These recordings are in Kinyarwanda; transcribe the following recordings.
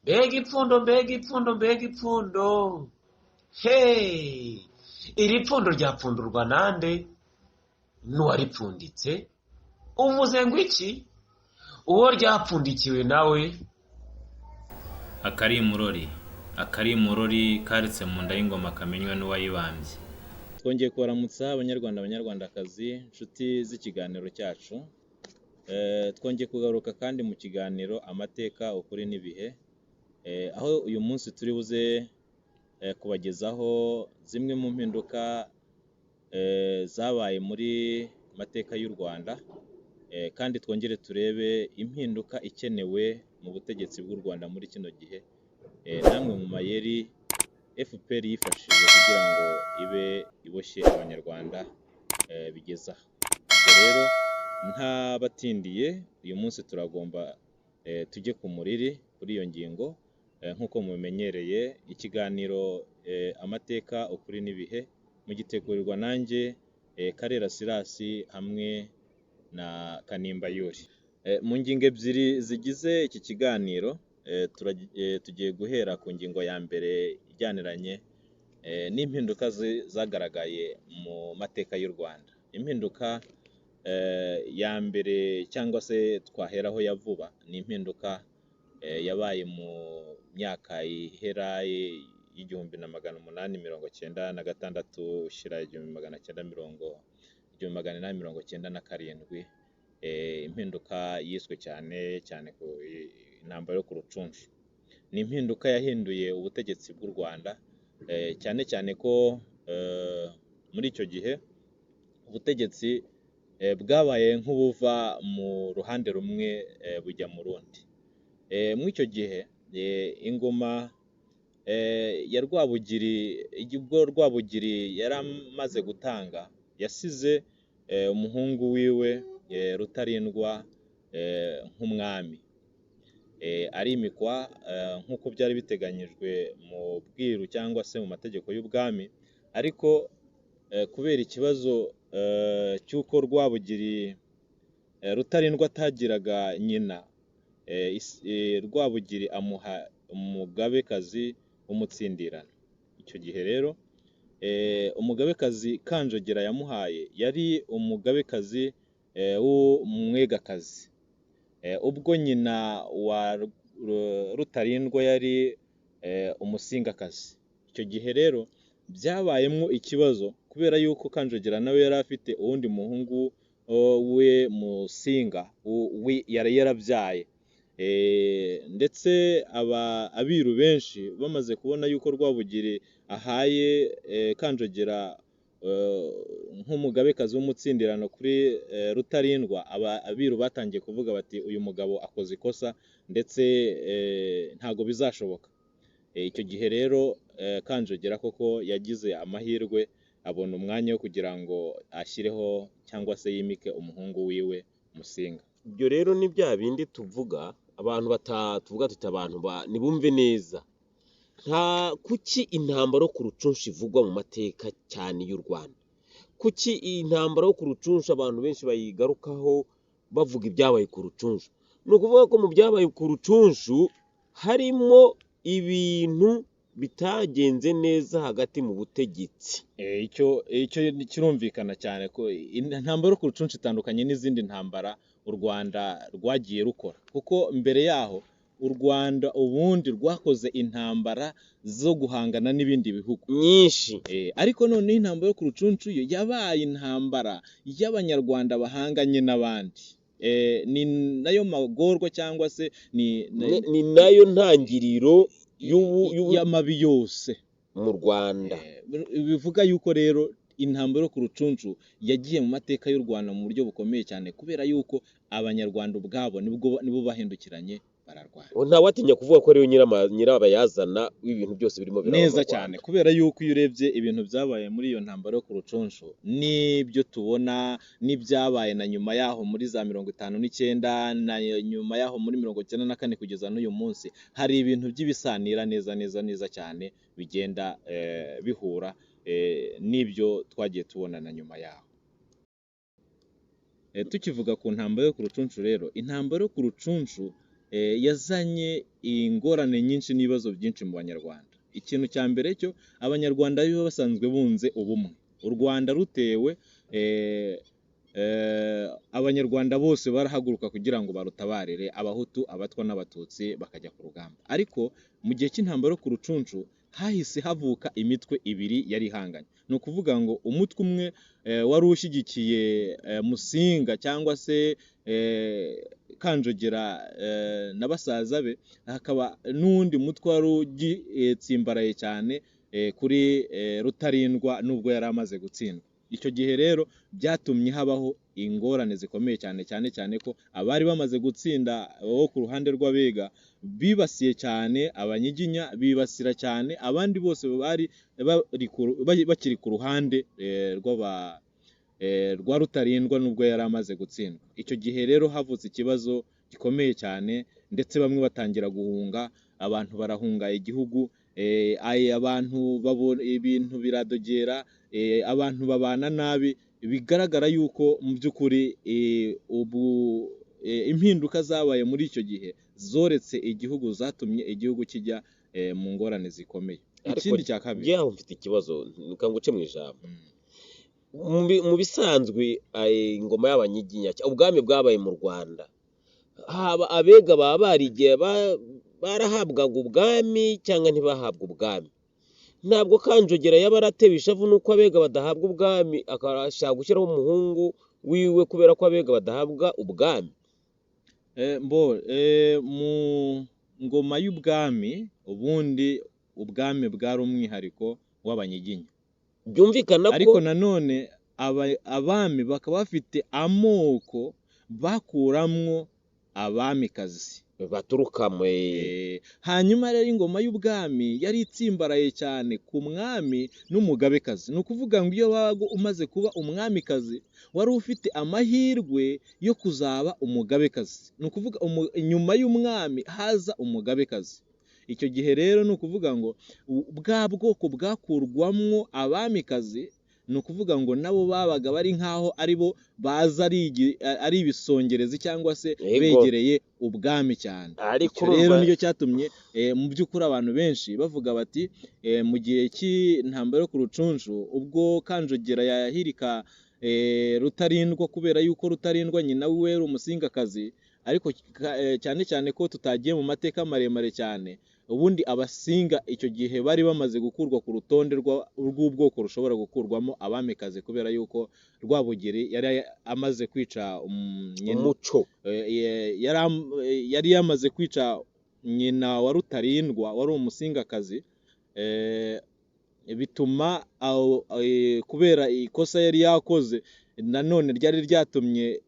mbega ipfundo. Hey! Iri pfundo ryapfundurwa nande? N'uwaripfunditse? Uvuze ngo iki? Uwo ryapfundikiwe nawe? Akari murori karitse mu nda y'ingoma kamenywa n'uwayibambye. Twongeye kubaramutsa abanyarwanda abanyarwandakazi inshuti z'ikiganiro cyacu. Twongeye kugaruka kandi mu kiganiro amateka ukuri n'ibihe, aho uyu munsi turi buze kubagezaho zimwe mu mpinduka zabaye muri mateka y'u Rwanda, kandi twongere turebe impinduka ikenewe mu butegetsi bw'u Rwanda muri kino gihe, namwe mu mayeri FPR yifashishije kugira ngo ibe iboshye abanyarwanda bigezaho. Ubwo rero nta batindiye uyu munsi turagomba tujye ku muriri kuri iyo ngingo. Nk'uko mumenyereye ikiganiro amateka ukuri n'ibihe mugitegurirwa nanjye Karera Sirasi hamwe na Kanimba Yuri. Mu ngingo ebyiri zigize iki kiganiro tugiye guhera ku ngingo ya mbere ijyaniranye n'impinduka zagaragaye mu mateka y'u Rwanda. Impinduka ya mbere cyangwa se twaheraho ya vuba ni impinduka yabaye mu myaka ihera y'igihumbi na magana umunani mirongo cyenda na gatandatu ushyira igihumbi magana inani mirongo cyenda na karindwi. Impinduka yiswe cyane ku intambara yo ku Rucunshu. Ni impinduka yahinduye ubutegetsi bw'u Rwanda, cyane ko muri icyo gihe ubutegetsi bwabaye nk'ubuva mu ruhande rumwe bujya mu rundi. Muri icyo gihe ingoma ya Rwabugiri, ubwo Rwabugiri yari amaze gutanga, yasize umuhungu wiwe Rutarindwa nk'umwami, arimikwa nk'uko byari biteganyijwe mu bwiru cyangwa se mu mategeko y'ubwami. Ariko kubera ikibazo cy'uko Rwabugiri Rutarindwa atagiraga nyina, Rwabugiri amuha umugabekazi w'umutsindirano. Icyo gihe rero umugabekazi Kanjogera yamuhaye yari umugabekazi w'umwegakazi, ubwo nyina wa Rutarindwa yari umusingakazi. Icyo gihe rero byabayemo ikibazo kubera yuko Kanjogera nawe yari afite uwundi muhungu we Musinga yari yarabyaye, ndetse abiru benshi bamaze kubona yuko Rwabugiri ahaye Kanjogera nk'umugabekazi w'umutsindirano kuri Rutarindwa, abiru batangiye kuvuga bati uyu mugabo akoze ikosa ndetse ntago bizashoboka. Icyo gihe rero Kanjogera koko yagize amahirwe, abona umwanya wo kugira ngo ashyireho cyangwa se yimike umuhungu wiwe Musinga. Ibyo rero ni bya bindi tuvuga abantu tuvuga tuti abantu nibumve neza. Kuki intambara yo ku Rucunshu ivugwa mu mateka cyane y'u Rwanda? Kuki intambara yo ku Rucunshu abantu benshi bayigarukaho bavuga ibyabaye ku Rucunshu? Ni ukuvuga ko mu byabaye ku Rucunshu harimo ibintu bitagenze neza hagati mu butegetsi. Icyo kirumvikana cyane ko intambara yo ku Rucunshu itandukanye n'izindi ntambara u Rwanda rwagiye rukora, kuko mbere yaho u Rwanda ubundi rwakoze intambara zo guhangana n'ibindi bihugu nyinshi, ariko none intambara yo ku Rucunshu yo yabaye intambara y'abanyarwanda bahanganye n'abandi. Ni nayo magorwa cyangwa se ni nayo ntangiriro y'amabi yose mu Rwanda. Bivuga yuko rero intambara yo ku Rucunshu yagiye mu mateka y'u Rwanda mu buryo bukomeye cyane, kubera yuko abanyarwanda ubwabo nibo bahindukiranye bararwana. Ntawatinya kuvuga ko ariyo nyirabayazana w'ibintu byose birimo biraba neza cyane, kubera yuko iyo urebye ibintu byabaye muri iyo ntambara yo ku Rucunshu n'ibyo tubona n'ibyabaye na nyuma yaho muri za 59 na nyuma yaho muri 94 kugeza n'uyu munsi, hari ibintu by'ibisanira neza cyane bigenda bihura n'ibyo twagiye tubona na nyuma yaho. Tukivuga ku ntambara yo ku Rucunshu rero, intambara yo ku Rucunshu yazanye ingorane nyinshi n'ibibazo byinshi mu banyarwanda. Ikintu cya mbere cyo abanyarwanda biba basanzwe bunze ubumwe. U Rwanda rutewe abanyarwanda bose barahaguruka kugira ngo barutabarire, abahutu, abatwa n'abatutsi bakajya ku rugamba. Ariko mu gihe cy'intambara yo ku rucunshu hahise havuka imitwe ibiri yari ihanganye. Ni ukuvuga ngo umutwe umwe wari ushyigikiye Musinga cyangwa se Kanjogera na basaza be, hakaba n'undi mutwe wari ugitsimbaraye cyane kuri Rutarindwa nubwo yari amaze gutsindwa. Icyo gihe rero byatumye habaho ingorane zikomeye cyane ko abari bamaze gutsinda bo ku ruhande rw'Abega bibasiye cyane Abanyiginya, bibasira cyane abandi bose bari bakiri ku ruhande rwa Rutarindwa nubwo yari amaze gutsindwa. Icyo gihe rero havutse ikibazo gikomeye cyane, ndetse bamwe batangira guhunga, abantu barahunga igihugu, abantu babona ibintu biradogera, abantu babana nabi, bigaragara yuko mu by'ukuri impinduka zabaye muri icyo gihe zoretse igihugu, zatumye igihugu kijya mu ngorane zikomeye. Ikindi cya kabiri, yaho mfite ikibazo nkanguce mu ijambo. Mu bisanzwe ingoma y'Abanyiginya, ubwami bwabaye mu Rwanda, haba Abega baba barigiye barahabwaga ubwami cyangwa ntibahabwa ubwami. Ntabwo Kanjogera yaba aratewe ishavu nuko Abega badahabwa ubwami, akashaka gushyiraho umuhungu wiwe kubera ko Abega badahabwa ubwami. Mu ngoma y'ubwami ubundi ubwami bwari umwihariko w'Abanyiginya. Byumvikana ko ariko nanone abami bakaba bafite amoko bakuramwo abamikazi baturukamo. Hanyuma rero ingoma y'ubwami yari itsimbaraye cyane ku mwami n'umugabekazi. Ni ukuvuga ngo iyo wabaga umaze kuba umwamikazi wari ufite amahirwe yo kuzaba umugabekazi. Ni ukuvuga nyuma y'umwami haza umugabekazi. Icyo gihe rero ni ukuvuga ngo bwa bwoko bwakurwamwo abamikazi, ni ukuvuga ngo nabo babaga bari nk'aho ari bo baza ari ibisongerezi cyangwa se begereye ubwami cyane. Icyo rero nicyo cyatumye mu by'ukuri abantu benshi bavuga bati mu gihe cy'intambara yo ku rucunshu, ubwo Kanjogera yahirika Rutarindwa kubera yuko Rutarindwa nyina we yari umusingakazi, ariko cyane cyane ko tutagiye mu mateka maremare cyane, ubundi Abasinga icyo gihe bari bamaze gukurwa ku rutonde rw'ubwoko rushobora gukurwamo abamikazi, kubera yuko Rwabugiri yari amaze kwica umuco, yari yamaze kwica nyina wa Rutarindwa wari umusingakazi, bituma kubera ikosa yari yakoze nanone ryari ryatumye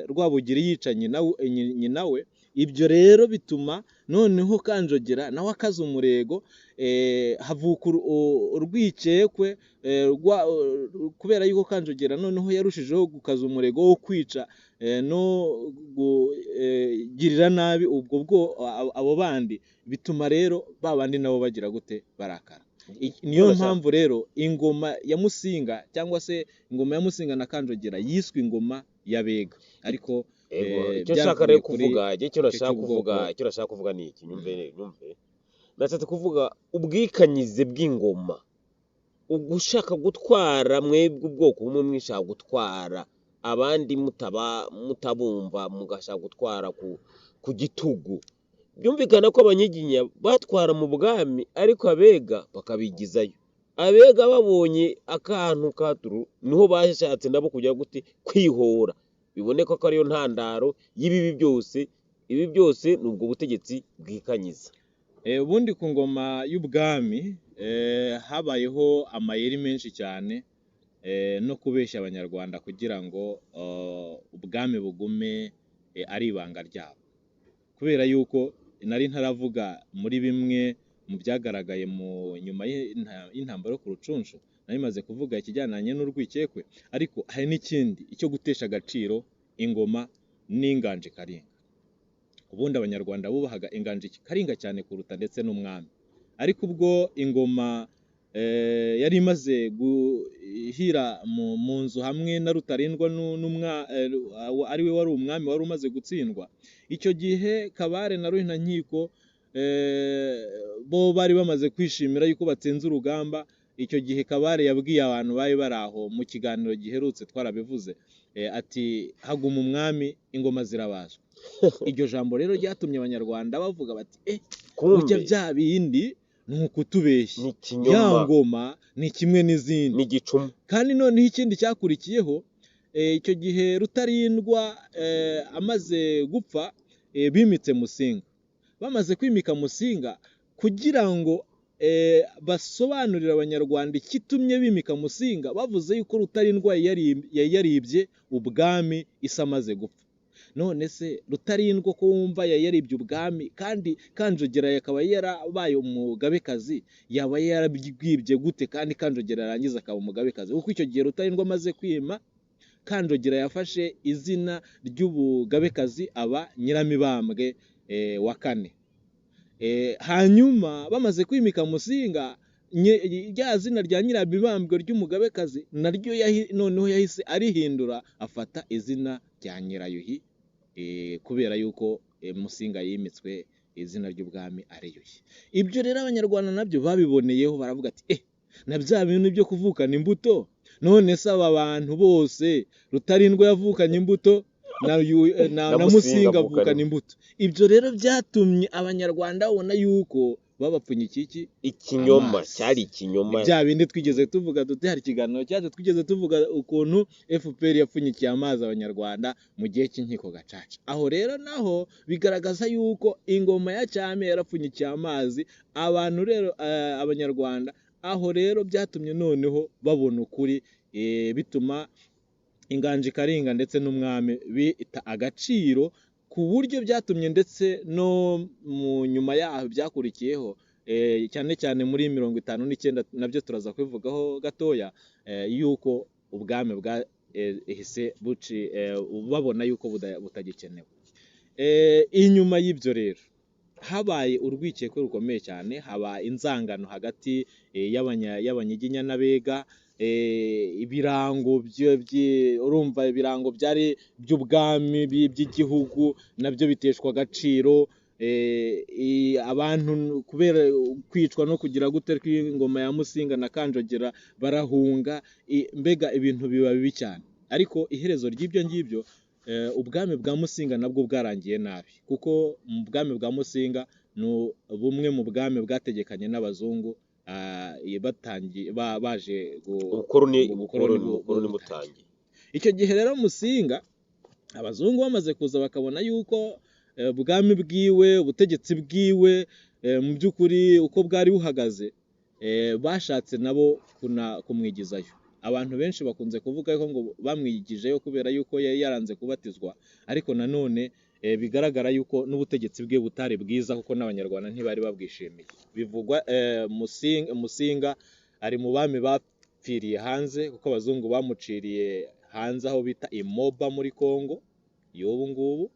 Rwabugiri yica nyina we. Ibyo rero bituma noneho Kanjogera nawe akaza umurego, havuka urwikekwe kubera yuko Kanjogera noneho yarushijeho gukaza umurego wo kwica no kugirira nabi abo bandi, bituma rero babandi nabo bagira gute, barakara. Niyo mpamvu rero ingoma ya Musinga cyangwa se ingoma ya Musinga na Kanjogera yiswe ingoma y'Abega. Ariko icyo nshaka rero kuvuga, icyo nashaka kuvuga ni iki, nyumve nashatse kuvuga ubwikanyize bw'ingoma, ugushaka gutwara mwebwe ubwoko bumwe mwishaka gutwara abandi mutabumva, mugashaka gutwara ku gitugu. Byumvikana ko Abanyiginya batwara mu bwami, ariko Abega bakabigizayo. Abega babonye akantu katuru niho bashatse nabo kujya gute, kwihora. Biboneka ko ariyo ntandaro y'ibibi byose. Ibi byose ni ubwo butegetsi bwikanyiza. Ubundi ku ngoma y'ubwami habayeho amayeri menshi cyane no kubeshya Abanyarwanda kugira ngo ubwami bugume ari ibanga ryabo, kubera yuko nari ntaravuga muri bimwe mu byagaragaye mu nyuma y'intambara yo ku rucunshu. Nari maze kuvuga ikijyananye n'urwikekwe, ariko hari n'ikindi, icyo gutesha agaciro ingoma n'inganje karinga. Ubundi Abanyarwanda bubahaga inganje karinga cyane kuruta ndetse n'umwami, ariko ubwo ingoma yari imaze guhira mu nzu hamwe na Rutarindwa ari we wari umwami wari umaze gutsindwa. Icyo gihe Kabare na Ruhinankiko bo bari bamaze kwishimira yuko batsinze urugamba. Icyo gihe Kabare yabwiye abantu bari bari aho mu kiganiro giherutse twarabivuze, ati haguma umwami ingoma zirabazwa. Iryo jambo rero ryatumye abanyarwanda bavuga bati burya bya bindi ni ukutubeshya, ya ngoma ni kimwe n'izindi, ni igicuma. kandi noneho ikindi cyakurikiyeho, icyo gihe Rutarindwa amaze gupfa, bimitse Musinga. Bamaze kwimika Musinga, kugira ngo basobanurire abanyarwanda ikitumye bimika Musinga, bavuze yuko Rutarindwa yaribye ubwami isi amaze gupfa. None se Rutarindwa ko wumva yaribye ubwami, kandi Kanjogera yakaba yarabaye umugabekazi, yaba yarabwibye gute kandi Kanjogera yarangiza akaba umugabekazi? Kuko icyo gihe Rutarindwa amaze kwima, Kanjogera yafashe izina ry'ubugabekazi aba Nyiramibambwe wa kane. Hanyuma bamaze kwimika Musinga, rya zina rya Nyiramibambwe ry'umugabekazi naryo noneho yahise arihindura, afata izina rya Nyirayuhi, kubera yuko Musinga yimitswe izina ry'ubwami ari Yuhi. Ibyo rero abanyarwanda nabyo babiboneyeho, baravuga ati na bya bintu byo kuvukana imbuto, none se aba bantu bose Rutarindwa yavukanye imbuto na Musinga avukana imbuto. Ibyo rero byatumye abanyarwanda babona yuko babapfunyikiye iki? Ikinyoma. Cyari ikinyoma. Bya bindi twigeze tuvuga, hari ikiganiro cyaje twigeze tuvuga ukuntu FPR yapfunyikiye amazi abanyarwanda mu gihe cy'inkiko gacaca. Aho rero naho bigaragaza yuko ingoma ya cyami yarapfunyikiye amazi abantu. Rero abanyarwanda aho rero byatumye noneho babona ukuri, bituma inganji Karinga ndetse n'umwami bita agaciro, ku buryo byatumye ndetse no mu nyuma yaho byakurikiyeho, cyane cyane muri 59 nabyo turaza kwivugaho gatoya, yuko ubwami bwahise babona yuko butagikenewe. Inyuma y'ibyo rero habaye urwikekwe rukomeye cyane, haba inzangano hagati y'abanyiginya n'abega. Ibirango urumva ibirango byari by'ubwami by'igihugu nabyo biteshwa agaciro, abantu kubera kwicwa no kugira gute kw'ingoma ya Musinga na Kanjogera barahunga, mbega ibintu biba bibi cyane. Ariko iherezo ry'ibyo ngibyo, ubwami bwa Musinga nabwo bwarangiye nabi, kuko mu bwami bwa Musinga ni bumwe mu bwami bwategekanye n'abazungu, baje ubukoroni butangiye. Icyo gihe rero Musinga, abazungu bamaze kuza bakabona yuko ubwami bwiwe, ubutegetsi bwiwe mu by'ukuri uko bwari buhagaze, bashatse nabo kumwigizayo. Abantu benshi bakunze kuvuga ko ngo bamwigijeyo kubera yuko yari yaranze kubatizwa, ariko nanone bigaragara yuko n'ubutegetsi bwe butari bwiza, kuko n'abanyarwanda ntibari babwishimiye. Bivugwa Musinga ari mu bami bapfiriye hanze, kuko abazungu bamuciriye hanze aho bita Imoba muri Kongo y'ubu ngubu.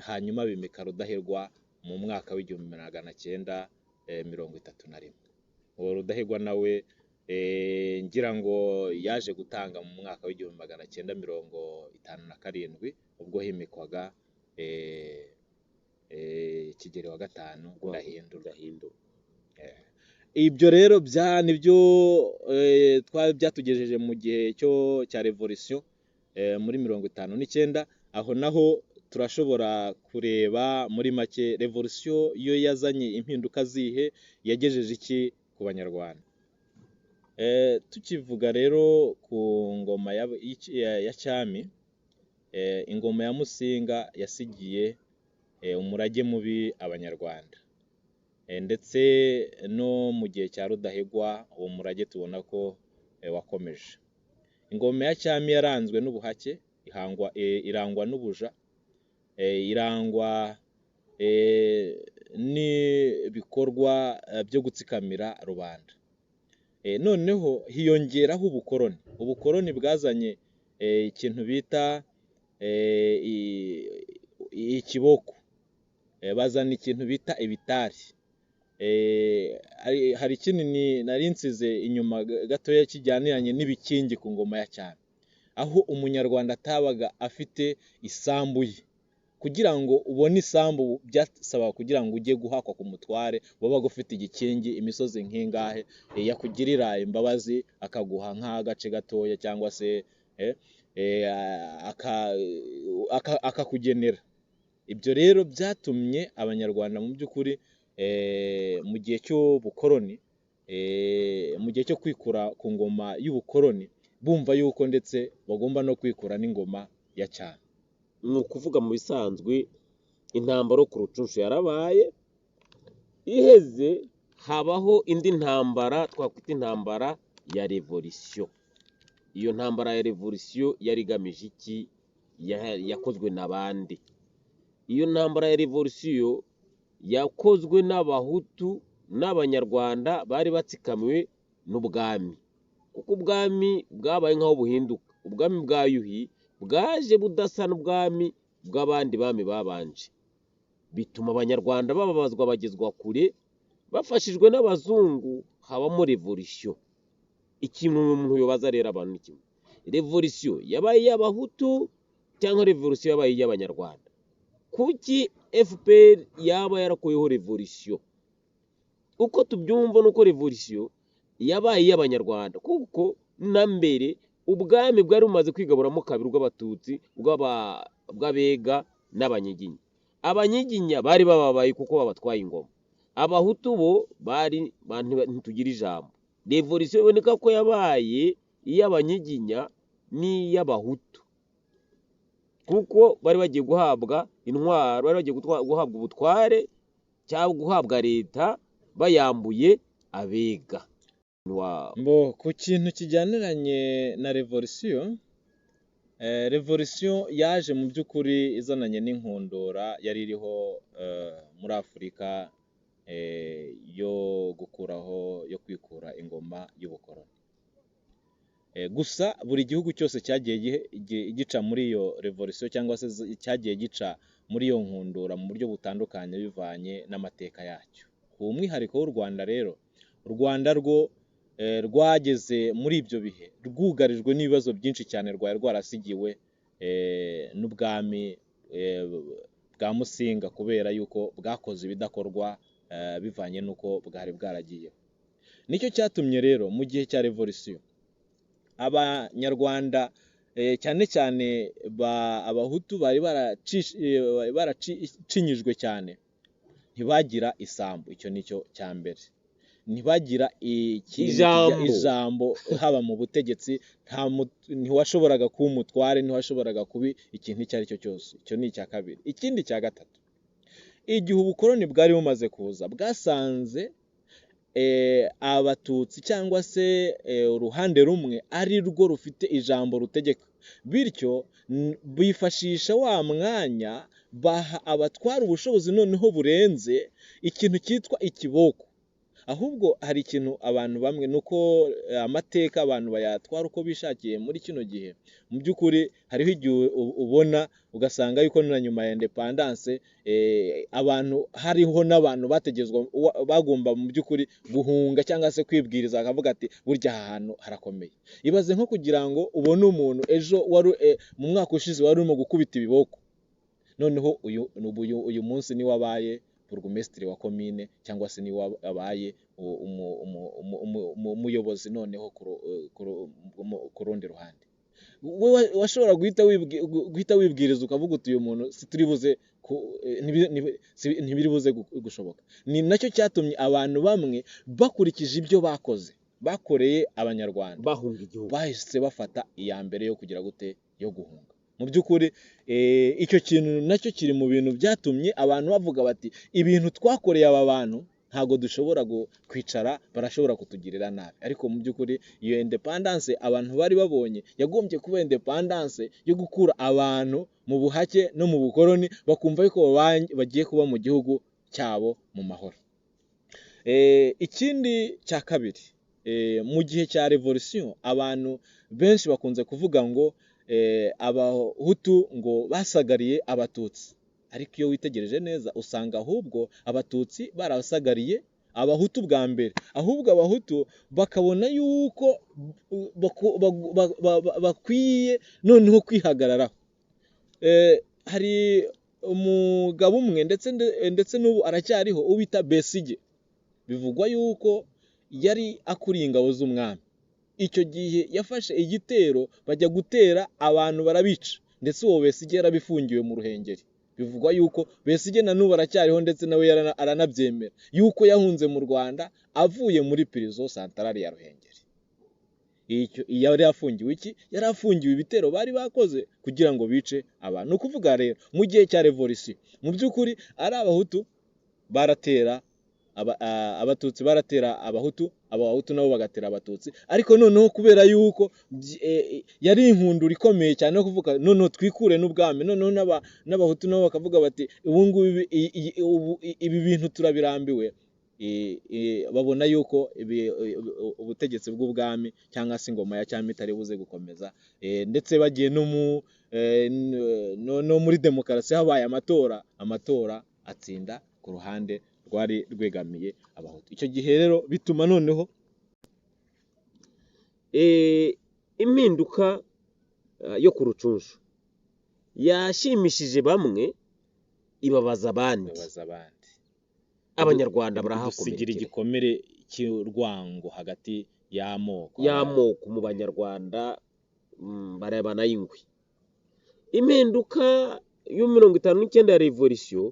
Hanyuma bimika Rudahigwa mu mwaka w'1931. uwo Rudahigwa nawe ngira ngo yaje gutanga mu mwaka w'1957 ubwo himikwaga Kigeli wa gatanu Ndahindurwa. Ibyo rero nibyo byatugejeje mu gihe cya revolution muri 59. Aho naho turashobora kureba muri make revolution iyo yazanye impinduka zihe, yagejeje iki ku banyarwanda. Tukivuga rero ku ngoma ya cyami, ingoma ya Musinga yasigiye umurage mubi abanyarwanda, ndetse no mu gihe cya Rudahigwa uwo murage tubona ko wakomeje. Ingoma ya cyami yaranzwe n'ubuhake, irangwa n'ubuja, irangwa n'ibikorwa byo gutsikamira rubanda. Noneho hiyongeraho ubukoroni bwazanye ikintu bita ikiboko, bazana ikintu bita ibitari, hari kinini nari nsize inyuma gatoya kijyaniranye n'ibikingi ku ngoma ya cyane, aho umunyarwanda atabaga afite isambu ye. Kugira ngo ubone isambu byasaba kugira ngo ujye guhakwa ku mutware wabaga ufite igikingi imisozi nk'ingahe, yakugirira imbabazi akaguha nk'agace gatoya cyangwa se akakugenera. Ibyo rero byatumye abanyarwanda mu by'ukuri mu gihe cy'ubukoroni, mu gihe cyo kwikura ku ngoma y'ubukoroni, bumva yuko ndetse bagomba no kwikura n'ingoma ya cyane. ni ukuvuga mu bisanzwe intambara yo ku rucunshu yarabaye iheze, habaho indi ntambara twakwita intambara ya revolisiyo. Iyo ntambara ya revolisiyo yari igamije iki? Yakozwe n'abandi. Iyo ntambara ya revolisiyo yakozwe n'abahutu n'abanyarwanda bari batsikamiwe n'ubwami, kuko ubwami bwabaye nk'aho buhinduka. Ubwami bwa Yuhi bwaje budasa n'ubwami bw'abandi bami babanje, bituma abanyarwanda bababazwa bagezwa kure, bafashijwe n'abazungu. Habamo revolisiyo. Ikintu umuntu yobaza rero abantu ni kimwe: revolisiyo yabaye iy'abahutu cyangwa revolisiyo yabaye iy'abanyarwanda? Kuki FPR yaba yarakuyeho revolisiyo? Uko tubyumva nuko revolisiyo yabaye iy'abanyarwanda, kuko na mbere ubwami bwari bumaze kwigaburamo kabiri, ubw'abatutsi, ubw'abega n'abanyiginya. Abanyiginya bari bababaye kuko babatwaye ingoma. Abahutu bo bari ntitugira ijambo. Revolisiyo iboneka ko yabaye iy'abanyiginya n'iy'abahutu, kuko bari bagiye guhabwa intwaro, bari bagiye guhabwa ubutware cyangwa guhabwa leta bayambuye abega. Ku kintu kijyaniranye na revolisiyo, revolisiyo yaje mu by'ukuri izananye n'inkundura yari iriho muri Afurika yo kwikura ingoma y'ubukoroni. Gusa buri gihugu cyose cyagiye gica muri iyo revolisiyo cyangwa se cyagiye gica muri iyo nkundura mu buryo butandukanye bivanye n'amateka yacyo. Ku mwihariko w'u Rwanda rero, u Rwanda rwo rwageze muri ibyo bihe rwugarijwe n'ibibazo byinshi cyane, rwari rwarasigiwe n'ubwami bwa Musinga, kubera yuko bwakoze ibidakorwa bivanye n'uko bwari bwaragiyeho. Nicyo cyatumye rero mu gihe cya revolisiyo abanyarwanda cyane cyane abahutu bari baracinyijwe cyane, ntibagira isambu. Icyo nicyo cya mbere. Ntibagira ijambo haba mu butegetsi. Ntiwashoboraga kuba umutware, ntiwashoboraga kuba ikintu icyo ari cyo cyose. Icyo ni icya kabiri. Ikindi cya gatatu, igihe ubukoroni bwari bumaze kuza, bwasanze abatutsi cyangwa se uruhande rumwe ari rwo rufite ijambo rutegeka, bityo bifashisha wa mwanya baha abatwara ubushobozi noneho burenze ikintu cyitwa ikiboko. Ahubwo hari ikintu abantu bamwe, nuko amateka abantu bayatwara uko bishakiye muri kino gihe. Mu by'ukuri hariho igihe ubona ugasanga yuko na nyuma ya independence abantu hariho n'abantu bategezwa bagomba mu by'ukuri guhunga cyangwa se kwibwiriza, akavuga ati burya aha hantu harakomeye. Ibaze nko kugira ngo ubone umuntu ejo mu mwaka ushize wari urimo gukubita ibiboko, noneho uyu munsi ni wabaye burugumesitiri wa komine cyangwa se ni wabaye umuyobozi noneho ku rundi ruhande. Washobora guhita wibwiriza ukavuga uti uyu muntu ntibiri buze gushoboka. Ni nacyo cyatumye abantu bamwe bakurikije ibyo bakoreye abanyarwanda, bahunga igihugu, bahise bafata iya mbere yo kugira gute, yo guhunga. Mu by'ukuri icyo kintu nacyo kiri mu bintu byatumye abantu bavuga bati ibintu twakoreye aba bantu ntabwo dushobora kwicara, barashobora kutugirira nabi. Ariko mu by'ukuri iyo independence abantu bari babonye yagombye kuba independence yo gukura abantu mu buhake no mu bukoroni, bakumva yuko bagiye kuba mu gihugu cyabo mu mahoro. Ikindi cya kabiri, mu gihe cya revolisiyo abantu benshi bakunze kuvuga ngo abahutu ngo basagariye abatutsi, ariko iyo witegereje neza usanga ahubwo abatutsi barabasagariye abahutu bwa mbere, ahubwo abahutu bakabona yuko bakwiye noneho kwihagararaho. Hari umugabo umwe ndetse n'ubu aracyariho ubita Besigye, bivugwa yuko yari akuriye ingabo z'umwami. Icyo gihe yafashe igitero bajya gutera abantu barabica, ndetse uwo Besigye yarabifungiwe mu Ruhengeri. Bivugwa yuko Besigye na n'ubu aracyariho, ndetse nawe aranabyemera yuko yahunze mu Rwanda avuye muri prison centrale ya Ruhengeri. Yari afungiwe iki? Yari afungiwe ibitero bari bakoze kugira ngo bice abantu. Ni ukuvuga rero mu gihe cya revolution mu by'ukuri ari abahutu baratera abatutsi, baratera abahutu, abahutu nabo bagatera abatutsi, ariko noneho kubera yuko yari inkundura ikomeye cyane no kuvuga noneho twikure n'ubwami, noneho n'abahutu nabo bakavuga bati ibi bintu turabirambiwe. Babona yuko ubutegetsi bw'ubwami cyangwa se ingoma ya cyami itari buze gukomeza, ndetse bagiye no muri demokarasi habaye amatora atsinda ku ruhande rwari rwegamiye abahutu. Icyo gihe rero bituma noneho impinduka yo ku rucunshu yashimishije bamwe, ibabaza abandi. Abanyarwanda barahakomerekera, igikomere cy'urwango hagati y'amoko mu banyarwanda barebana y'ingwe. Impinduka yo 59 ya revolution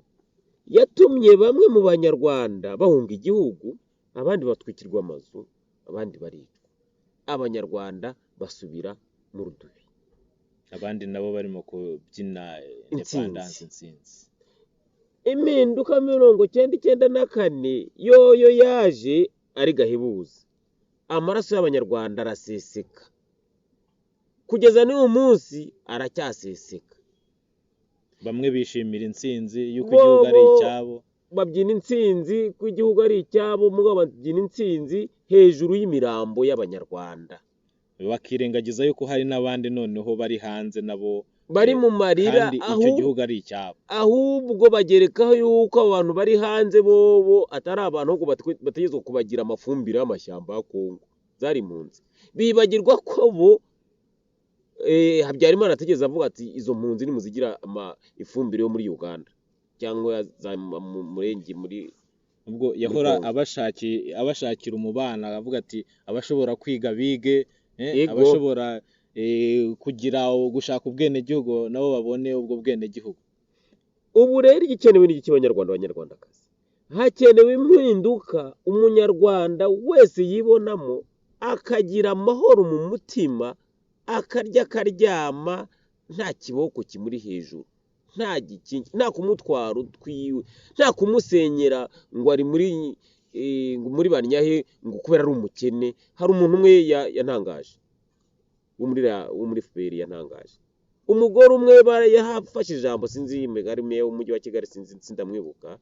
yatumye bamwe mu banyarwanda bahunga igihugu, abandi batwikirwa amazu, abandi baricwa. Abanyarwanda basubira mu rudubi, abandi nabo barimo kubyina independence intsinzi. Impinduka 1994 yoyo yaje ari gahebuza, amaraso y'abanyarwanda araseseka, kugeza n'uyu munsi aracyaseseka. Bamwe bishimira intsinzi yuko igihugu ari icyabo, babyina intsinzi ko igihugu ari icyabo, mugabo babyina intsinzi hejuru y'imirambo y'abanyarwanda, bakirengagiza yuko hari n'abandi noneho bari hanze nabo bari mu marira, aho icyo gihugu ari icyabo. Ahubwo bagerekaho yuko abantu bari hanze bobo atari abantu, ahubwo bategezwe kubagira amafumbire y'amashyamba ya Kongo zari impunzi. Bibagirwa ko bo Habyarimana ategeza avuga ati izo mpunzi nimuzigira ifumbire yo muri Uganda cyangwa mu murenge muri, ubwo yahora abashakira umubana, avuga ati abashobora kwiga bige, abashobora gushaka ubwene gihugu nabo babone ubwo bwene gihugu. Ubu rero igikenewe ni iki Abanyarwanda, Abanyarwandakazi? Hakenewe impinduka umunyarwanda wese yibonamo, akagira amahoro mu mutima, akarya akaryama, nta kiboko kimuri hejuru, nta gikingi, nta kumutwara utwiwe, nta kumusenyera ngo ari muri banyahe ngo kubera ari umukene. Hari umuntu umwe yantangaje wo muri FPR yantangaje. Umugore umwe yahafashe ijambo, sinzi megarime umujyi wa Kigali, sinzi ndamwibuka,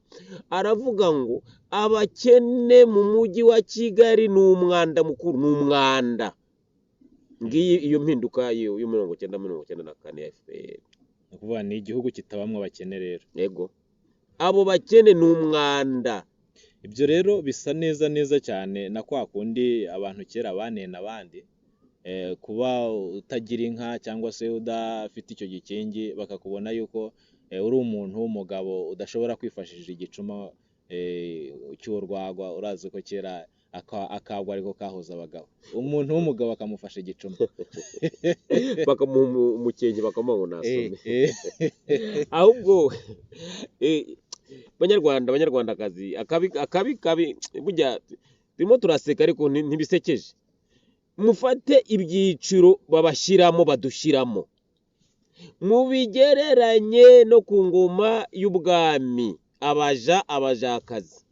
aravuga ngo abakene mu mujyi wa Kigali ni umwanda mukuru, ni umwanda. Ngiyi iyo mpinduka yo 1994 ya FPR. Ukuvuga ni igihugu kitabamwe abakene rero. Yego, abo bakene ni umwanda. Ibyo rero bisa neza cyane na kwa kundi abantu kera banena abandi, kuba utagira inka cyangwa se udafite icyo gikingi, bakakubona yuko uri umuntu w'umugabo udashobora kwifashisha igicuma cy'urwagwa. Urazi ko kera akagwa ariko kahoza abagabo, umuntu w'umugabo akamufasha igicuma bakamuha umukenke bakamuha nasome. Ahubwo Banyarwanda, Banyarwandakazi, akabi burya turimo turaseka ariko ntibisekeje. Mufate ibyiciro babashyiramo, badushyiramo, mubigereranye no ku ngoma y'ubwami, abajakazi.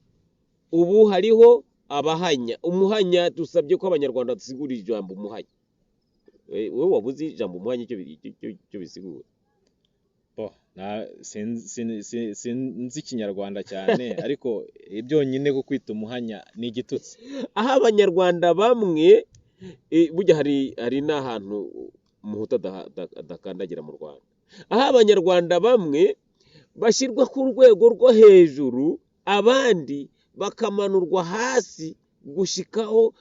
Ubu hariho abahanya, umuhanya. Dusabye ko Abanyarwanda dusigurira ijambo umuhanya. Wowe wabuze ijambo umuhanya icyo bisigura? Sinzi Ikinyarwanda cyane, ariko byonyine ko kwita umuhanya ni igitutsi. Aho Abanyarwanda bamwe burya hari n'ahantu umuhutu adakandagira mu Rwanda. Aho Abanyarwanda bamwe bashyirwa ku rwego rwo hejuru, abandi bakamanurwa hasi gushikaho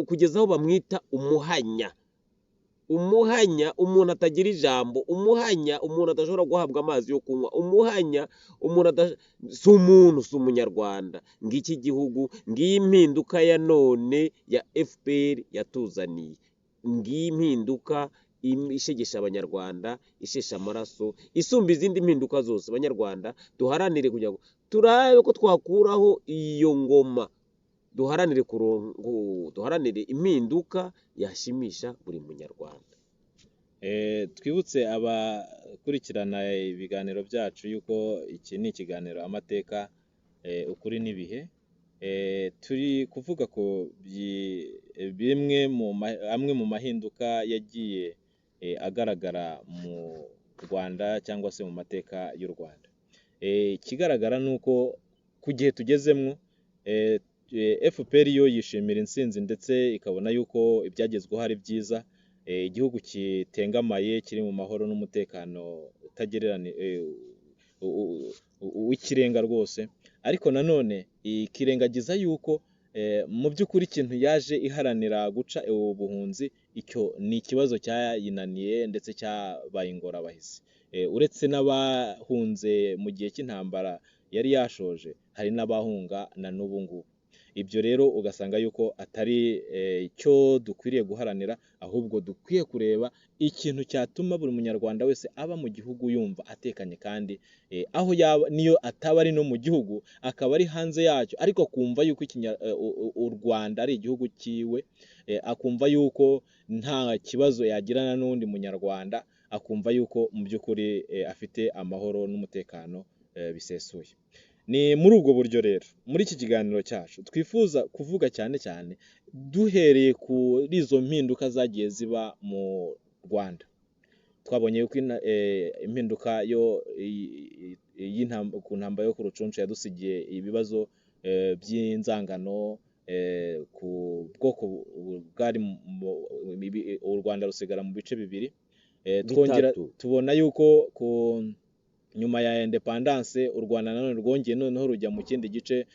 kugeza aho bamwita umuhanya. Umuhanya, umuntu atagira ijambo, umuhanya, umuntu adashobora guhabwa amazi yo kunywa, umuhanya, umuntu si umuntu, si umunyarwanda. Ngiki gihugu, ngiyi impinduka ya none ya FPR yatuzaniye. Ngiyi impinduka ishegesha abanyarwanda, ishesha amaraso, isumba izindi mpinduka zose. Abanyarwanda duharanire kugira ngo turabe ko twakuraho iyo ngoma, duharanire impinduka yashimisha buri munyarwanda. Twibutse abakurikirana ibiganiro byacu yuko iki ni ikiganiro amateka, ukuri n'ibihe. Turi kuvuga ku amwe mu mahinduka yagiye agaragara mu Rwanda cyangwa se mu mateka y'u Rwanda. Ikigaragara ni uko ku gihe tugezemo FPR yo yishimira intsinzi ndetse ikabona yuko ibyagezweho ari byiza, igihugu kitengamaye kiri mu mahoro n'umutekano w'ikirenga rwose, ariko nanone ikirengagiza yuko mu by'ukuri ikintu yaje iharanira guca ubuhunzi, icyo ni ikibazo cyayinaniye ndetse cyabaye ingorabahizi. Uretse n'abahunze mu gihe cy'intambara yari yashoje, hari n'abahunga na n'ubu ngubu. Ibyo rero ugasanga yuko atari icyo dukwiriye guharanira, ahubwo dukwiye kureba ikintu cyatuma buri munyarwanda wese aba mu gihugu yumva atekanye, kandi aho yaba niyo ataba ari no mu gihugu, akaba ari hanze yacyo, ariko akumva yuko u Rwanda ari igihugu cyiwe, akumva yuko nta kibazo yagirana n'undi munyarwanda, akumva yuko mu by'ukuri afite amahoro n'umutekano bisesuye. Ni muri ubwo buryo rero muri iki kiganiro cyacu twifuza kuvuga cyane cyane duhereye kuri izo mpinduka zagiye ziba mu Rwanda. Twabonye yuko impinduka ku ntambara yo ku Rucunshu yadusigiye ibibazo by'inzangano ku bwoko bwari u Rwanda rusigara mu bice bibiri. Twongera tubona yuko nyuma ya independence u Rwanda nanone rwongeye noneho rujya mu kindi gice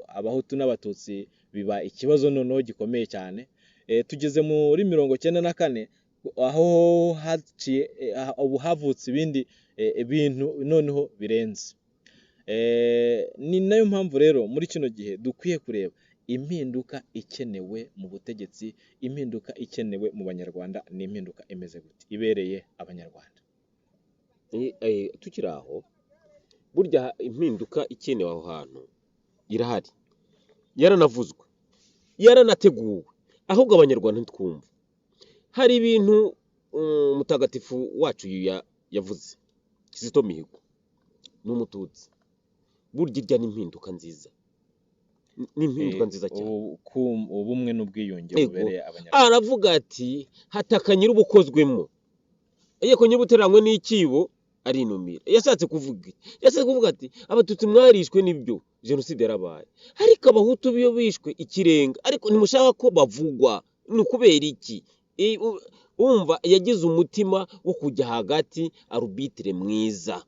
abahutu n'abatutsi, biba ikibazo noneho gikomeye cyane. Tugeze muri 1994 aho ubu havutse ibindi bintu noneho birenze. Ni nayo mpamvu rero muri kino gihe dukwiye kureba impinduka ikenewe mu butegetsi, impinduka ikenewe mu banyarwanda, ni impinduka imeze gute ibereye abanyarwanda. Tukiri aho, burya impinduka ikenewe aho hantu irahari, yaranavuzwe, yaranateguwe, ahubwo abanyarwanda ntitwumva. Hari ibintu mutagatifu wacu yavuze, Kizito Mihigo n'umututsi, burya irya n'impinduka nziza, n'impinduka nziza cyane, ubumwe n'ubwiyunge bubereye abanyarwanda. Aravuga ati hataka nyir'ubukozwemo, ko nyir'ubuteranywe n'ikibo arinumira. Yashatse kuvuga ati abatutsi mwarishwe n'ibyo jenoside yarabaye, ariko abahutu biyo bishwe ikirenga, ariko ntimushaka ko bavugwa. Ni ukubera iki? Umva yagize umutima wo kujya hagati, arubitire mwiza.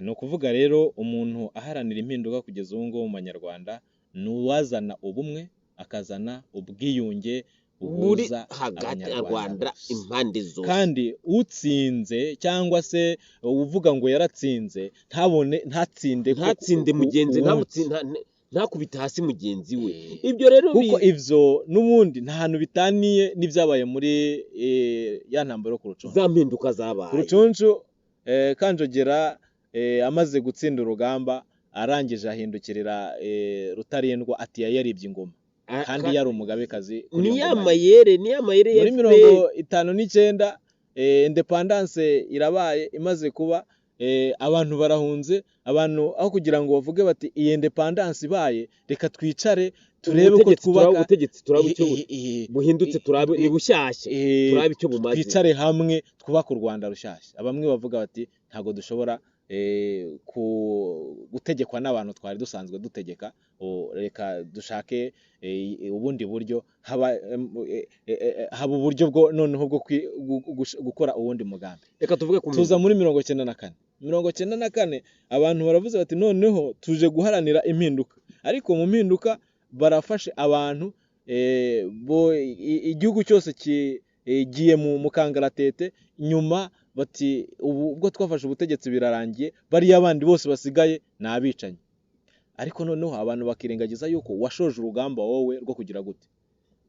Ni ukuvuga rero umuntu aharanira impinduka kugeza ubu ngubu mu banyarwanda ni uwazana ubumwe, akazana ubwiyunge buhuza abanyarwanda impande zose. Kandi utsinze cyangwa se uvuga ngo yaratsinze ntatsinde mugenzi, ntakubita hasi mugenzi we. Ibyo rero kuko ivyo n'ubundi nta hantu bitaniye n'ibyabaye muri ya ntambara yo ku Rucunshu. Za mpinduka zabaye ku Rucunshu, Kanjogera amaze gutsinda urugamba, arangije ahindukirira Rutarindwa ati yaribye ingoma, kandi yari umugabekazi. Ni amayeri muri 59 independence irabaye, imaze kuba abantu barahunze, abantu aho kugira ngo bavuge bati iyi independence ibaye reka twicare turebe ko twubaka ubutegetsi, turabe icyo buhindutse, turabe ni bushyashye, turabe icyo bumaze, twicare hamwe twubaka u Rwanda rushyashya. Bamwe bavuga bati ntago dushobora gutegekwa n'abantu twari dusanzwe dutegeka, reka dushake ubundi buryo, haba uburyo bwo noneho bwo gukora ubundi mugambi. Reka tuvuge tuza muri 1994 1994 abantu baravuze bati noneho tuje guharanira impinduka, ariko mu mpinduka barafashe abantu igihugu cyose kigiye mu kangaratete, nyuma bati ubwo twafashe ubutegetsi birarangiye, bariya abandi bose basigaye ni abicanyi. Ariko noneho abantu bakirengagiza yuko washoje urugamba wowe rwo kugira gute,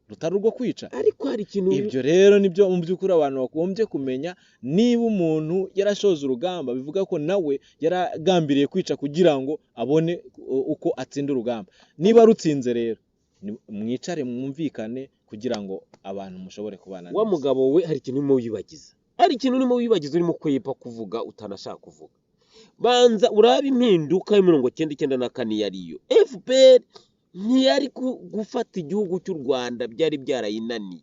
rutari urwo kwica. ariko hari ikintu Ibyo rero nibyo mu by'ukuri abantu bagombye kumenya. Niba umuntu yarashoje urugamba, bivuga ko nawe yaragambiriye kwica kugira ngo abone uko atsinda urugamba. Niba rutsinze rero mwicare mwumvikane kugira ngo abantu mushobore kubana neza. wa mugabo we hari ikintu urimo wibagiza, urimo kwepa kuvuga utanashaka kuvuga. Banza urabe impinduka ya 1994 yariyo FPR ntiyari gufata igihugu cy'u Rwanda, byari byarayinaniye,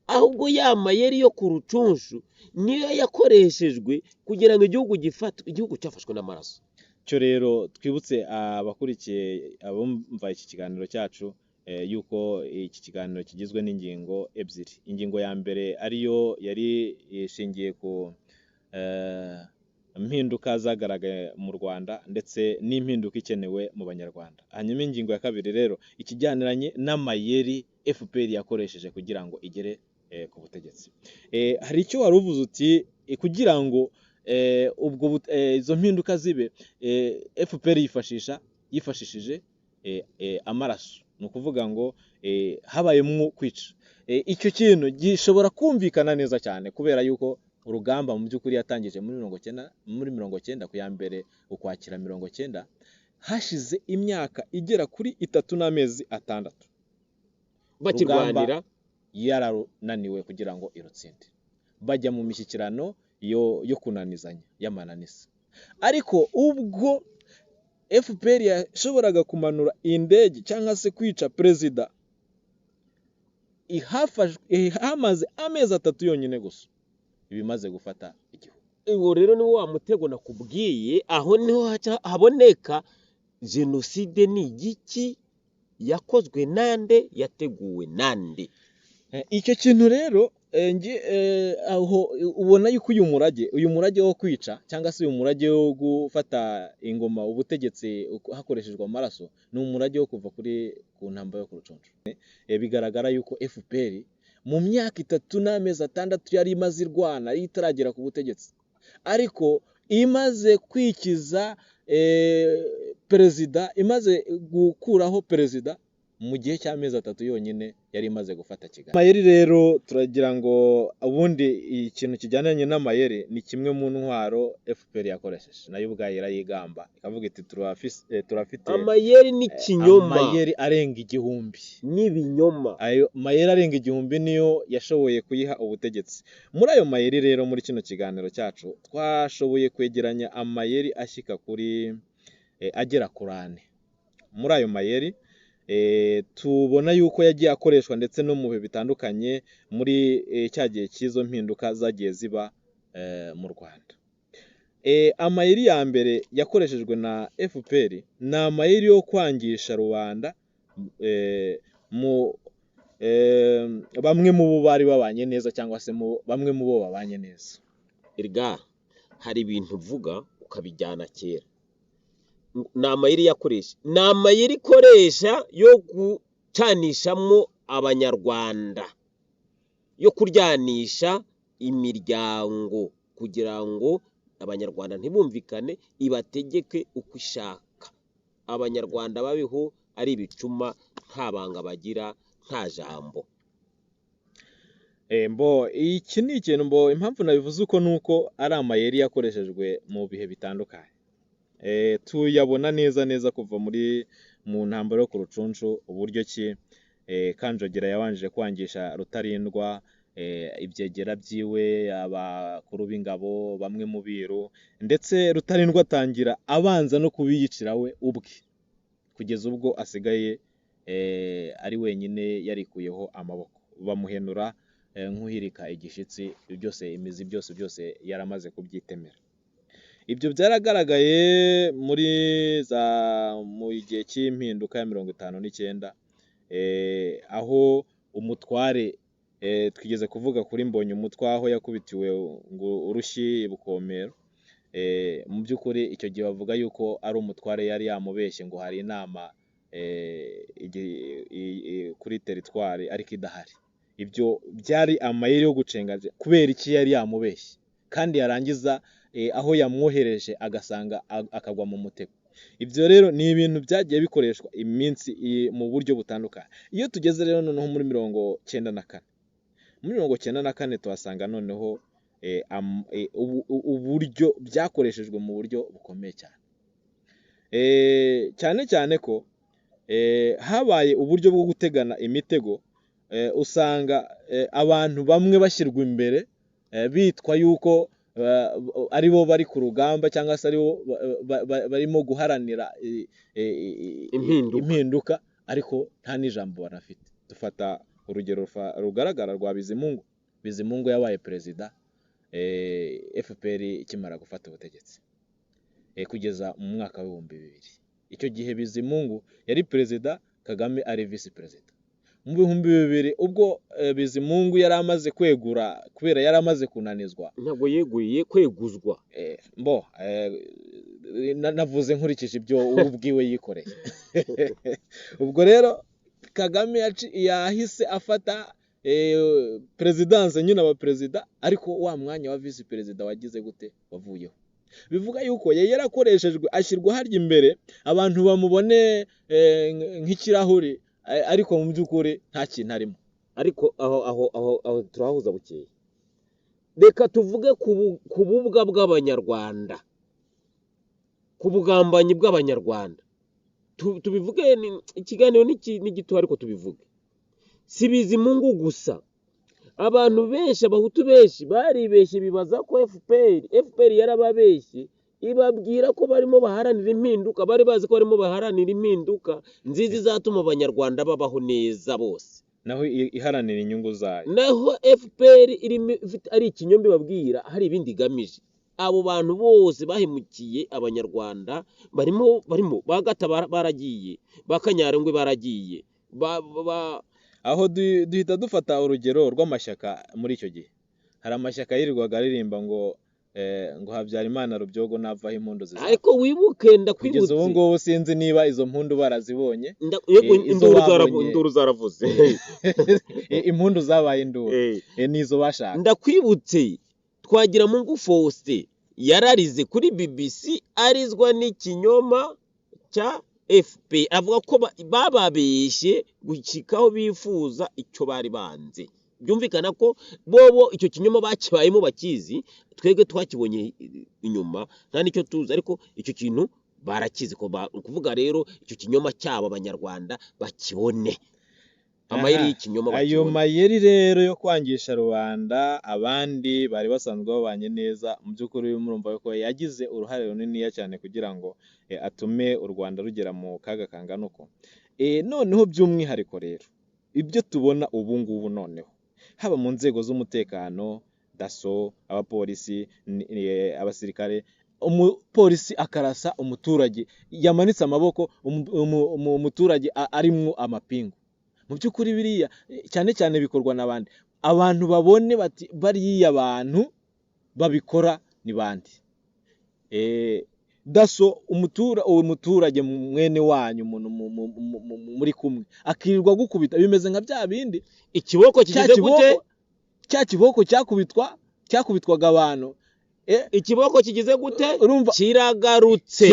ahubwo ya mayeri yo ku rucunshu niyo yakoreshejwe kugira ngo igihugu gifatwe. Igihugu cyafashwe n'amaraso. Cyo rero twibutse abakurikiye abumva iki kiganiro cyacu yuko iki kiganiro kigizwe n'ingingo ebyiri. Ingingo ya mbere ariyo yari ishingiye ku impinduka zagaragaye mu Rwanda ndetse n'impinduka ikenewe mu Banyarwanda. Hanyuma ingingo ya kabiri rero ikijyaniranye n'amayeri FPR yakoresheje kugira ngo igere ku butegetsi. Hari icyo wari uvuze uti kugira ngo ubwo izo mpinduka zibe, FPR yifashishije amaraso, ni ukuvuga ngo habayemo kwica. Icyo kintu gishobora kumvikana neza cyane kubera yuko urugamba mu by'ukuri yatangije muri 1990 ku ya mbere Ukwakira 1990, hashize imyaka igera kuri 3 n'amezi 6 bakirwanira, yarananiwe kugira ngo irutsinde. Bajya mu mishyikirano yo kunanizanya y'amananisa, ariko ubwo FPR yashoboraga kumanura indege cyangwa se kwica perezida, hamaze amezi 3 yonyine gusa ibimaze gufata igihugu. uwo rero ni wa mutego nakubwiye, aho niho haboneka jenoside ni igiki, yakozwe nande, yateguwe nande. Icyo kintu rero aho ubona yuko uyu murage wo kwica cyangwa se uyu murage wo gufata ingoma, ubutegetsi hakoreshejwe amaraso, ni umurage wo kuva ku ntambara yo ku rucunshu. Bigaragara yuko FPR mu myaka 3 n'amezi 6 yari imaze irwana itaragera ku butegetsi, ariko imaze kwikiza perezida, imaze gukuraho perezida mu gihe cy'amezi 3 yonyine yari imaze gufata Kigali. Amayeri rero turagira ngo ubundi ikintu kijyananye n'amayeri ni kimwe mu ntwaro FPR yakoresheje, nayo ubwayo irayigamba ikavuga iti turafite amayeri n'ikinyoma, amayeri arenga igihumbi n'ibinyoma. Ayo mayeri arenga igihumbi niyo yashoboye kuyiha ubutegetsi. Muri ayo mayeri rero, muri kino kiganiro cyacu twashoboye kwegeranya amayeri ashyika kuri agera kuri 4. Muri ayo mayeri tubona yuko yagiye akoreshwa ndetse no mu bihe bitandukanye muri cya gihe cy'izo mpinduka zagiye ziba mu Rwanda. Amayeri ya mbere yakoreshejwe na FPR ni amayeri yo kwangisha rubanda, bamwe mu bo bari babanye neza cyangwa se bamwe mu bo babanye neza. Erega hari ibintu uvuga ukabijyana kera. Ni amayeri yakoresha, ni amayeri ikoresha yo gucanishamo Abanyarwanda, yo kuryanisha imiryango kugira ngo Abanyarwanda ntibumvikane, ibategeke uko ishaka. Abanyarwanda babeho ari ibicuma, nta banga bagira, nta jambo. Iki ni ikintu impamvu nabivuze uko nuko ari amayeri yakoreshejwe mu bihe bitandukanye. Tuyabona neza kuva mu ntambara yo ku rucunshu, uburyo ki Kanjogera yabanje kwangisha Rutarindwa, ibyegera byiwe, abakuru b'ingabo, bamwe mu biru, ndetse Rutarindwa atangira abanza no kubiyicira we ubwe, kugeza ubwo asigaye ari wenyine yarikuyeho amaboko, bamuhenura nk'uhirika igishitsi, byose imizi byose yaramaze kubyitemera. Ibyo byaragaragaye mu gihe cy'impinduka ya 59, aho umutware twigeze kuvuga kuri Mbonye umutwe, aho yakubitiwe ngo urushyi Bukomero, mu by'ukuri icyo gihe bavuga yuko ari umutware yari yamubeshye ngo hari inama kuri teritwari ariko idahari. Ibyo byari amayeri yo gucenga kubera iki yari yamubeshye, kandi yarangiza aho yamwohereje agasanga akagwa mu mutego. Ibyo rero ni ibintu byagiye bikoreshwa iminsi mu buryo butandukanye. Iyo tugeze rero noneho muri 94, muri 94 tuhasanga noneho uburyo byakoreshejwe mu buryo bukomeye cyane. Cyane cyane ko habaye uburyo bwo gutegana imitego. Usanga abantu bamwe bashyirwa imbere bitwa yuko ari bo bari ku rugamba cyangwa se ari bo barimo guharanira impinduka, ariko nta n'ijambo banafite. Dufata urugero rugaragara rwa Bizimungu. Bizimungu yabaye perezida FPR ikimara gufata ubutegetsi kugeza mu mwaka wa 2000. Icyo gihe Bizimungu yari perezida, Kagame ari vice perezida. Mu 2000 ubwo Bizimungu yari amaze kwegura kubera yari amaze kunanizwa. Ntabwo yeguriye kweguzwa. Navuze nkurikije ibyo ubwiwe yikoreye. Ubwo rero Kagame yahise afata presidence nyine aba perezida, ariko wa mwanya wa vice perezida wagize gute wavuyeho. Bivuga yuko yarakoreshejwe ashyirwa harya imbere abantu bamubone nk'ikirahuri, ariko mu by'ukuri nta kintu arimo. Ariko aho turahuza bukeye. Reka tuvuge ku bubwa bw'Abanyarwanda, ku bugambanyi bw'Abanyarwanda. Tubivuge ikiganiro ni gito, ariko tubivuge. Si Bizimungu gusa, abantu benshi, abahutu benshi baribeshye bibaza ko FPR yarababeshye ibabwira ko barimo baharanira impinduka. Bari bazi ko barimo baharanira impinduka nziza izatuma Abanyarwanda babaho neza bose, naho iharanira inyungu zayo. Naho FPR ari ikinyombe babwira hari ibindi igamije. Abo bantu bose bahemukiye Abanyarwanda barimo bagata baragiye, bakanyarengwe baragiye. Aho duhita dufata urugero rw'amashyaka muri icyo gihe. Hari amashyaka yirirwaga aririmba ngo Habyarimana Rubyogo navaho impundu zizavuga. Ariko wibuke ndakwibutse, kugeza ubu ngubu sinzi niba izo mpundu barazibonye. Yego, induru zaravuze. Impundu zabaye induru nizo bashaka. Ndakwibutse Twagiramungu Faustin yararize kuri BBC arizwa n'ikinyoma cya FPR, avuga ko bababeshye gukikaho bifuza icyo bari banze. Byumvikana ko bobo icyo kinyoma bakibayemo bakizi, twege twakibonye inyuma nta nicyo tuzi, ariko icyo kintu barakizi ko kuvuga rero icyo kinyoma cyabo Abanyarwanda bakibone. Amayeri y'ikinyoma bakibone. Ayo mayeri rero yo kwangisha rubanda abandi bari basanzwe babanye neza, mu by'ukuri murumva ko yagize uruhare runini cyane kugira ngo atume u Rwanda rugera mu kaga kangana uko. Noneho by'umwihariko rero ibyo tubona ubu ngubu noneho haba mu nzego z'umutekano, daso, abapolisi, abasirikare, umupolisi akarasa umuturage yamanitse amaboko, umuturage arimwo amapingu. Mu by'ukuri biriya cyane cyane bikorwa n'abandi. Abantu babone bati bariya abantu babikora ni bandi. Daso umuturage mwene wanyu umuntu muri kumwe akirirwa gukubita, bimeze nka bya bindi ikiboko kigize gute, cya kiboko cyakubitwaga abantu. Ikiboko kigize gute, kiragarutse.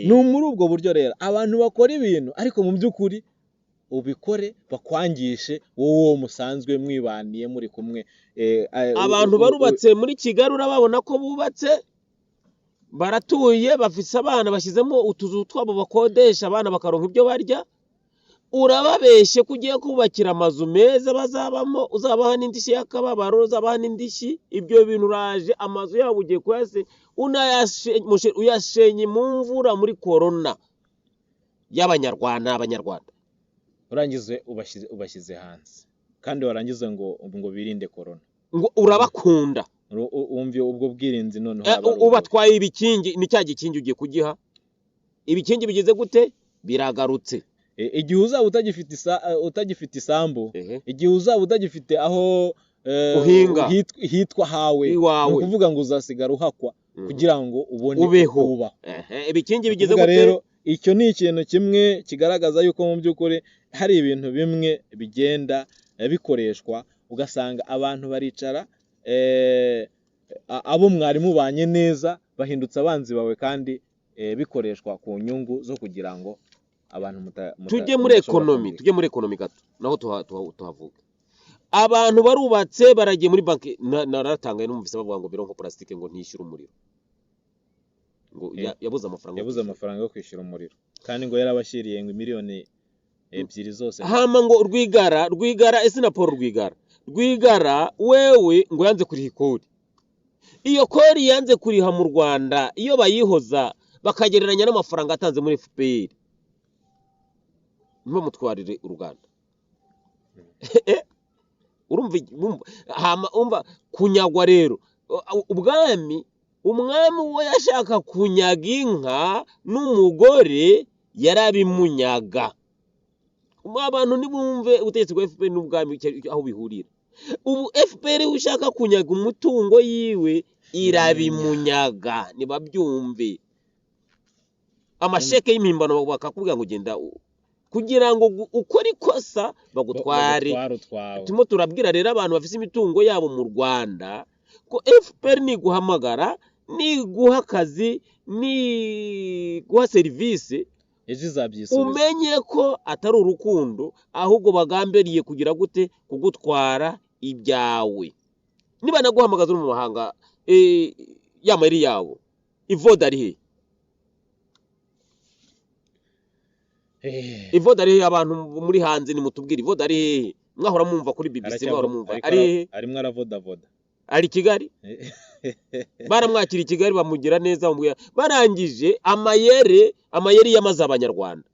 Ni muri ubwo buryo rero abantu bakora ibintu, ariko mu by'ukuri ubikore bakwangishe wowe musanzwe mwibaniye muri kumwe. Abantu barubatse muri Kigali urababona ko bubatse, baratuye, bafise abana bashyizemo utuzu twabo bakodesha, abana bakaronka ibyo barya. Urababeshye kugiye kubakira amazu meza bazabamo, uzabaha n'indishyi y'akababaro, uzabaha n'indishyi. Ibyo bintu uraje amazu yabo ugiye kuyase uyashenye mu mvura muri corona y'Abanyarwanda. Urangize ubashyize hanze, kandi warangize ngo birinde corona, ngo urabakunda. Umvye ubwo bwirinzi noneho ubatwaye ibikingi, ni cya gikingi ugiye kugiha. Ibikingi bigize gute, biragarutse. Igihe uzaba utagifite isambu, igihe uzaba utagifite aho uhinga hitwa hawe, ni ukuvuga ngo uzasigara uhakwa kugira ngo ubone ubeho. uba Ibikingi bigeze kuvuga gute? rero icyo ni ikintu kimwe kigaragaza yuko mu by'ukuri hari ibintu bimwe bigenda bikoreshwa ugasanga abantu baricara abo mwari mubanye neza bahindutse abanzi bawe kandi bikoreshwa ku nyungu zo kugira ngo abantu tujye muri ekonomi gato naho tuhavuga. Abantu barubatse baragiye muri banki, naratangaye numvise bavuga ngo bironko plastique ngo ntishyura umuriro, ngo yabuze amafaranga yo kwishyura umuriro kandi ngo yarabashyiriye ngo miliyoni 2 zose. Hama ngo Rwigara ese na Paul Rwigara wewe ngo yanze kuriha ikori. Iyo kori yanze kuriha mu Rwanda iyo bayihoza bakagereranya n'amafaranga atanze muri FPR mba mutwarire uruganda. Urumva kunyagwa rero umwami we yashaka kunyaga inka n'umugore yarabimunyaga. Abantu nibumve ubutegetsi bwa FPR n'ubwami aho bihurira. Ubu FPR ushaka kunyaga umutungo yiwe irabimunyaga, nibabyumve. Amasheke y'impimbano bakakubwira ngo genda kugira ngo ukore ikosa bagutware. Turimo turabwira rero abantu bafite imitungo yabo mu Rwanda ko FPR niguhamagara, niguha akazi, niguha service, umenye ko atari urukundo ahubwo bagambiriye kugira gute kugutwara ibyawe. Niba naguhamagaza uri mu mahanga yamayeri yabo ivoda ari ivoda ari abantu muri hanze nimutubwira ivoda ari mwahora mwumva kuri BBC, mwahora mwumva arimo aravoda ari Kigali. Baramwakira i Kigali bamugira neza, barangije amayeri yamaze abanyarwanda.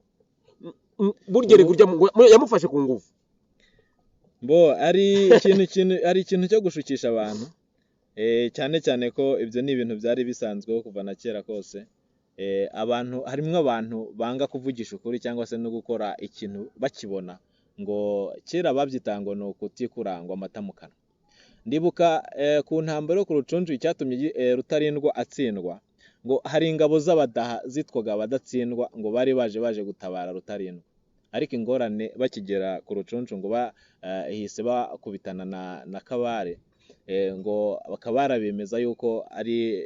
Burgere gurya yamufashe ku ngufu. Ari ikintu cyo gushukisha abantu, cyane ko ibyo ni ibintu byari bisanzweho kuva na kera kose. Harimo abantu banga kuvugisha ukuri cyangwa se no gukora ikintu bakibona ngo kera babyitango no kutikurangwa amata mu kanwa. Ndibuka ku ntambaro ku rucuncu icyatumye Rutarindwa atsindwa, ngo hari ingabo z'abadaha zitwaga abadatsindwa ngo bari baje gutabara Rutarindwa, ariko ingorane bakigera ku rucuncu ngo bahise bakubitana na Kabare, ngo bakabara bemeza yuko ari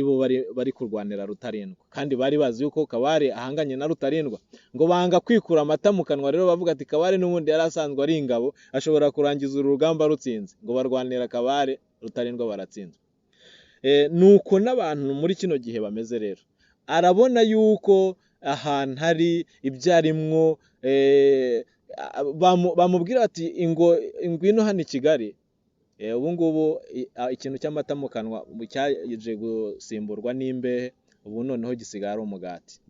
bo bari kurwanira Rutarindwa, kandi bari bazi yuko Kabare ahanganye na Rutarindwa, ngo banga kwikura amata mu kanwa. Rero bavuga ati Kabare n'ubundi yari asanzwe ari ingabo, ashobora kurangiza urugamba rutsinze, ngo barwanira Kabare, Rutarindwa baratsinzwe. Nuko n'abantu muri kino gihe bameze rero, arabona yuko ahantu hari ibyarimwo, bamubwira ati ingwino hano i Kigali. Ubu ngubu ikintu cy'amata mu kanwa cyaje gusimburwa n'imbehe, ubu noneho gisigara ari umugati.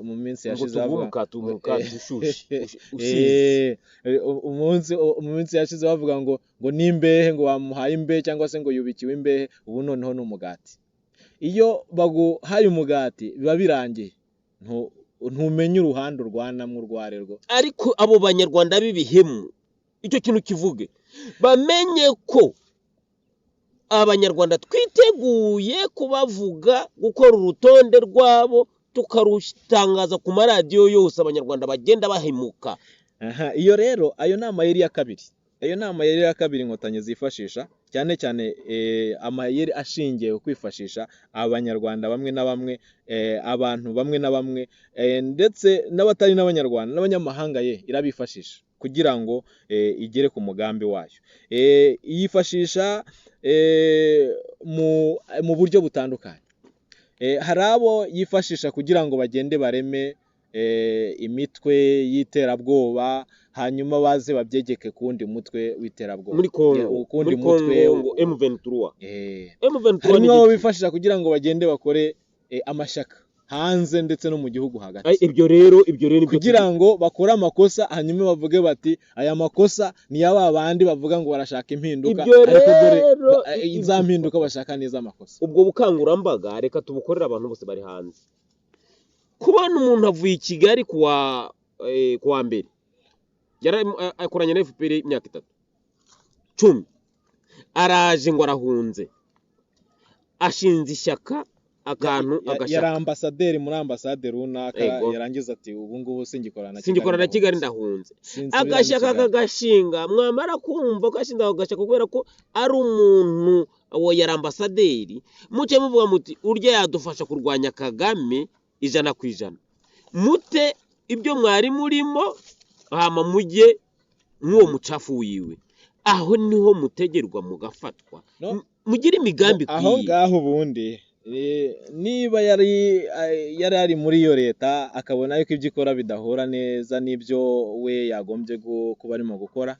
Mu minsi yashize mu minsi yashize bavuga ngo n'imbehe, ngo bamuhaye imbehe cyangwa se ngo yubikiwe imbehe, ubu noneho ni umugati. Iyo baguhaye umugati biba birangiye, ntumenye uruhande urwanamwe urwo ari rwo. Ariko abo banyarwanda b'ibihemu icyo kintu kivuge, bamenye ko abanyarwanda twiteguye kubavuga, gukora urutonde rwabo tukarutangaza ku maradiyo yose, abanyarwanda bagenda bahemuka. Iyo rero ayo ni amayeri ya kabiri inkotanyi zifashisha, cyane amayeri ashingiye kwifashisha abanyarwanda bamwe na bamwe, abantu bamwe na bamwe, ndetse n'abatari n'abanyarwanda n'abanyamahanga irabifashisha kugira ngo igere ku mugambi wayo. Yifashisha mu buryo butandukanye. Hari abo yifashisha kugira ngo bagende bareme imitwe y'iterabwoba, hanyuma baze babyegeke kundi mutwe w'iterabwoba. Muri Kongo M23 harimo abo bifashisha kugira ngo bagende bakore amashyaka hanze ndetse no mu gihugu hagati. Ibyo rero kugira ngo bakore amakosa, hanyuma bavuge bati aya makosa ni ya bandi bavuga ngo barashaka impinduka, ariko dore iza mpinduka bashaka neza amakosa. Ubwo bukangurambaga reka tubukorera abantu bose bari hanze. Kubona umuntu avuye i Kigali kuwa mbere, yari akoranye na FPR imyaka 3 10, araje ngo arahunze ashinze ishyaka akantu yari agashaka ambasaderi muri ambasade runaka, Ego. yarangiza ati ubu ngubu singikorana na Kigali ndahunze Sinsubira mu agashaka Kigali. kagashinga mwamara kumva gashinze ako gashaka kubera ko ari umuntu wo yari ambasaderi muce muvuga muti urya yadufasha kurwanya Kagame 100%, mute ibyo mwari murimo hama mujye nk'uwo mucafu wiwe, aho niho mutegerwa mugafatwa. No. Mugira imigambi aho ngaho ubundi niba yari ari muri iyo leta akabona yuko ibyo ikora bidahura neza n'ibyo we yagombye kuba arimo gukora,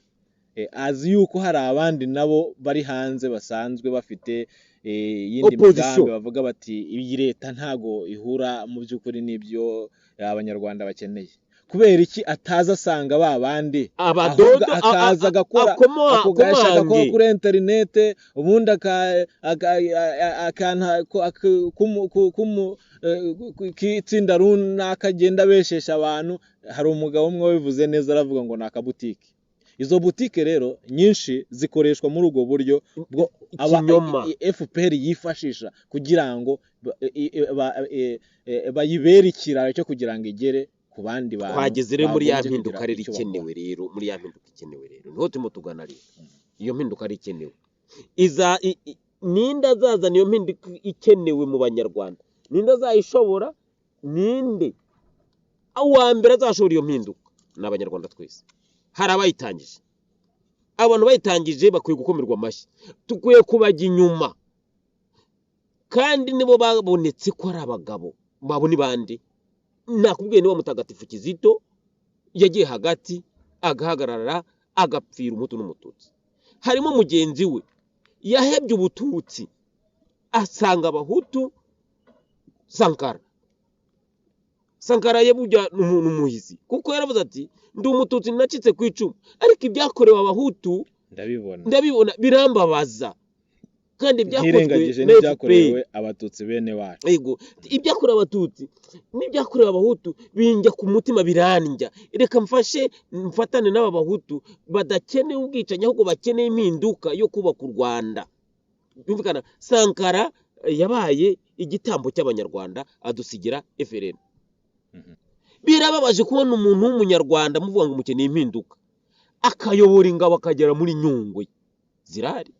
azi yuko hari abandi nabo bari hanze basanzwe bafite yindi migambi bavuga bati iyi leta ntago ihura mu by'ukuri n'ibyo abanyarwanda bakeneye. Kubera iki ataza asanga ba bandi abadodo akaza agakora akogashaka ko kuri internet ubundi akana kitsinda runaka agenda beshesha abantu. Hari umugabo umwe wabivuze neza aravuga ngo nakabutike. Izo butike rero nyinshi zikoreshwa muri ubwo buryo bwo FPR yifashisha kugira ngo bayibere ikiraro cyo kugira ngo igere ku bandi bantu. Twageze rero muri ya mpinduka rero ikenewe rero, muri ya mpinduka ikenewe rero niho turimo tugana rero. Iyo mpinduka ari ikenewe ninde azazana iyo mpinduka ikenewe mu banyarwanda, ninde azayishobora, ninde wa mbere azashobora iyo mpinduka? N'abanyarwanda twese. Hari abayitangije, abantu bayitangije bakwiye gukomerwa amashyi, tukwiye kubajya inyuma, kandi nibo babonetse ko ari abagabo babo. Ni bande? Nakubwiye niba mutagatifu Kizito yagiye hagati agahagarara agapfira umutu n'umututsi. Harimo mugenzi we yahebye ubututsi asanga abahutu. Sankara yebujya n'umuntu muhizi kuko yaravuze ati ndi umututsi nacitse ku icumu, ariko ibyakorewe abahutu ndabibona birambabaza, kandi byakozwe n'ibyakorewe abatutsi bene wacu. Yego, ibyakorewe abatutsi n'ibyakorewe abahutu binjya ku mutima birandya. Reka mfatane n'aba bahutu badakeneye ubwicanyi ahubwo bakeneye impinduka yo kubaka u Rwanda. Bumvikana, Sankara yabaye igitambo cy'abanyarwanda adusigira FPR. Birababaje kubona umuntu w'umunyarwanda muvuga ngo mukeneye impinduka akayobora ingabo akagera muri Nyungwe zirari.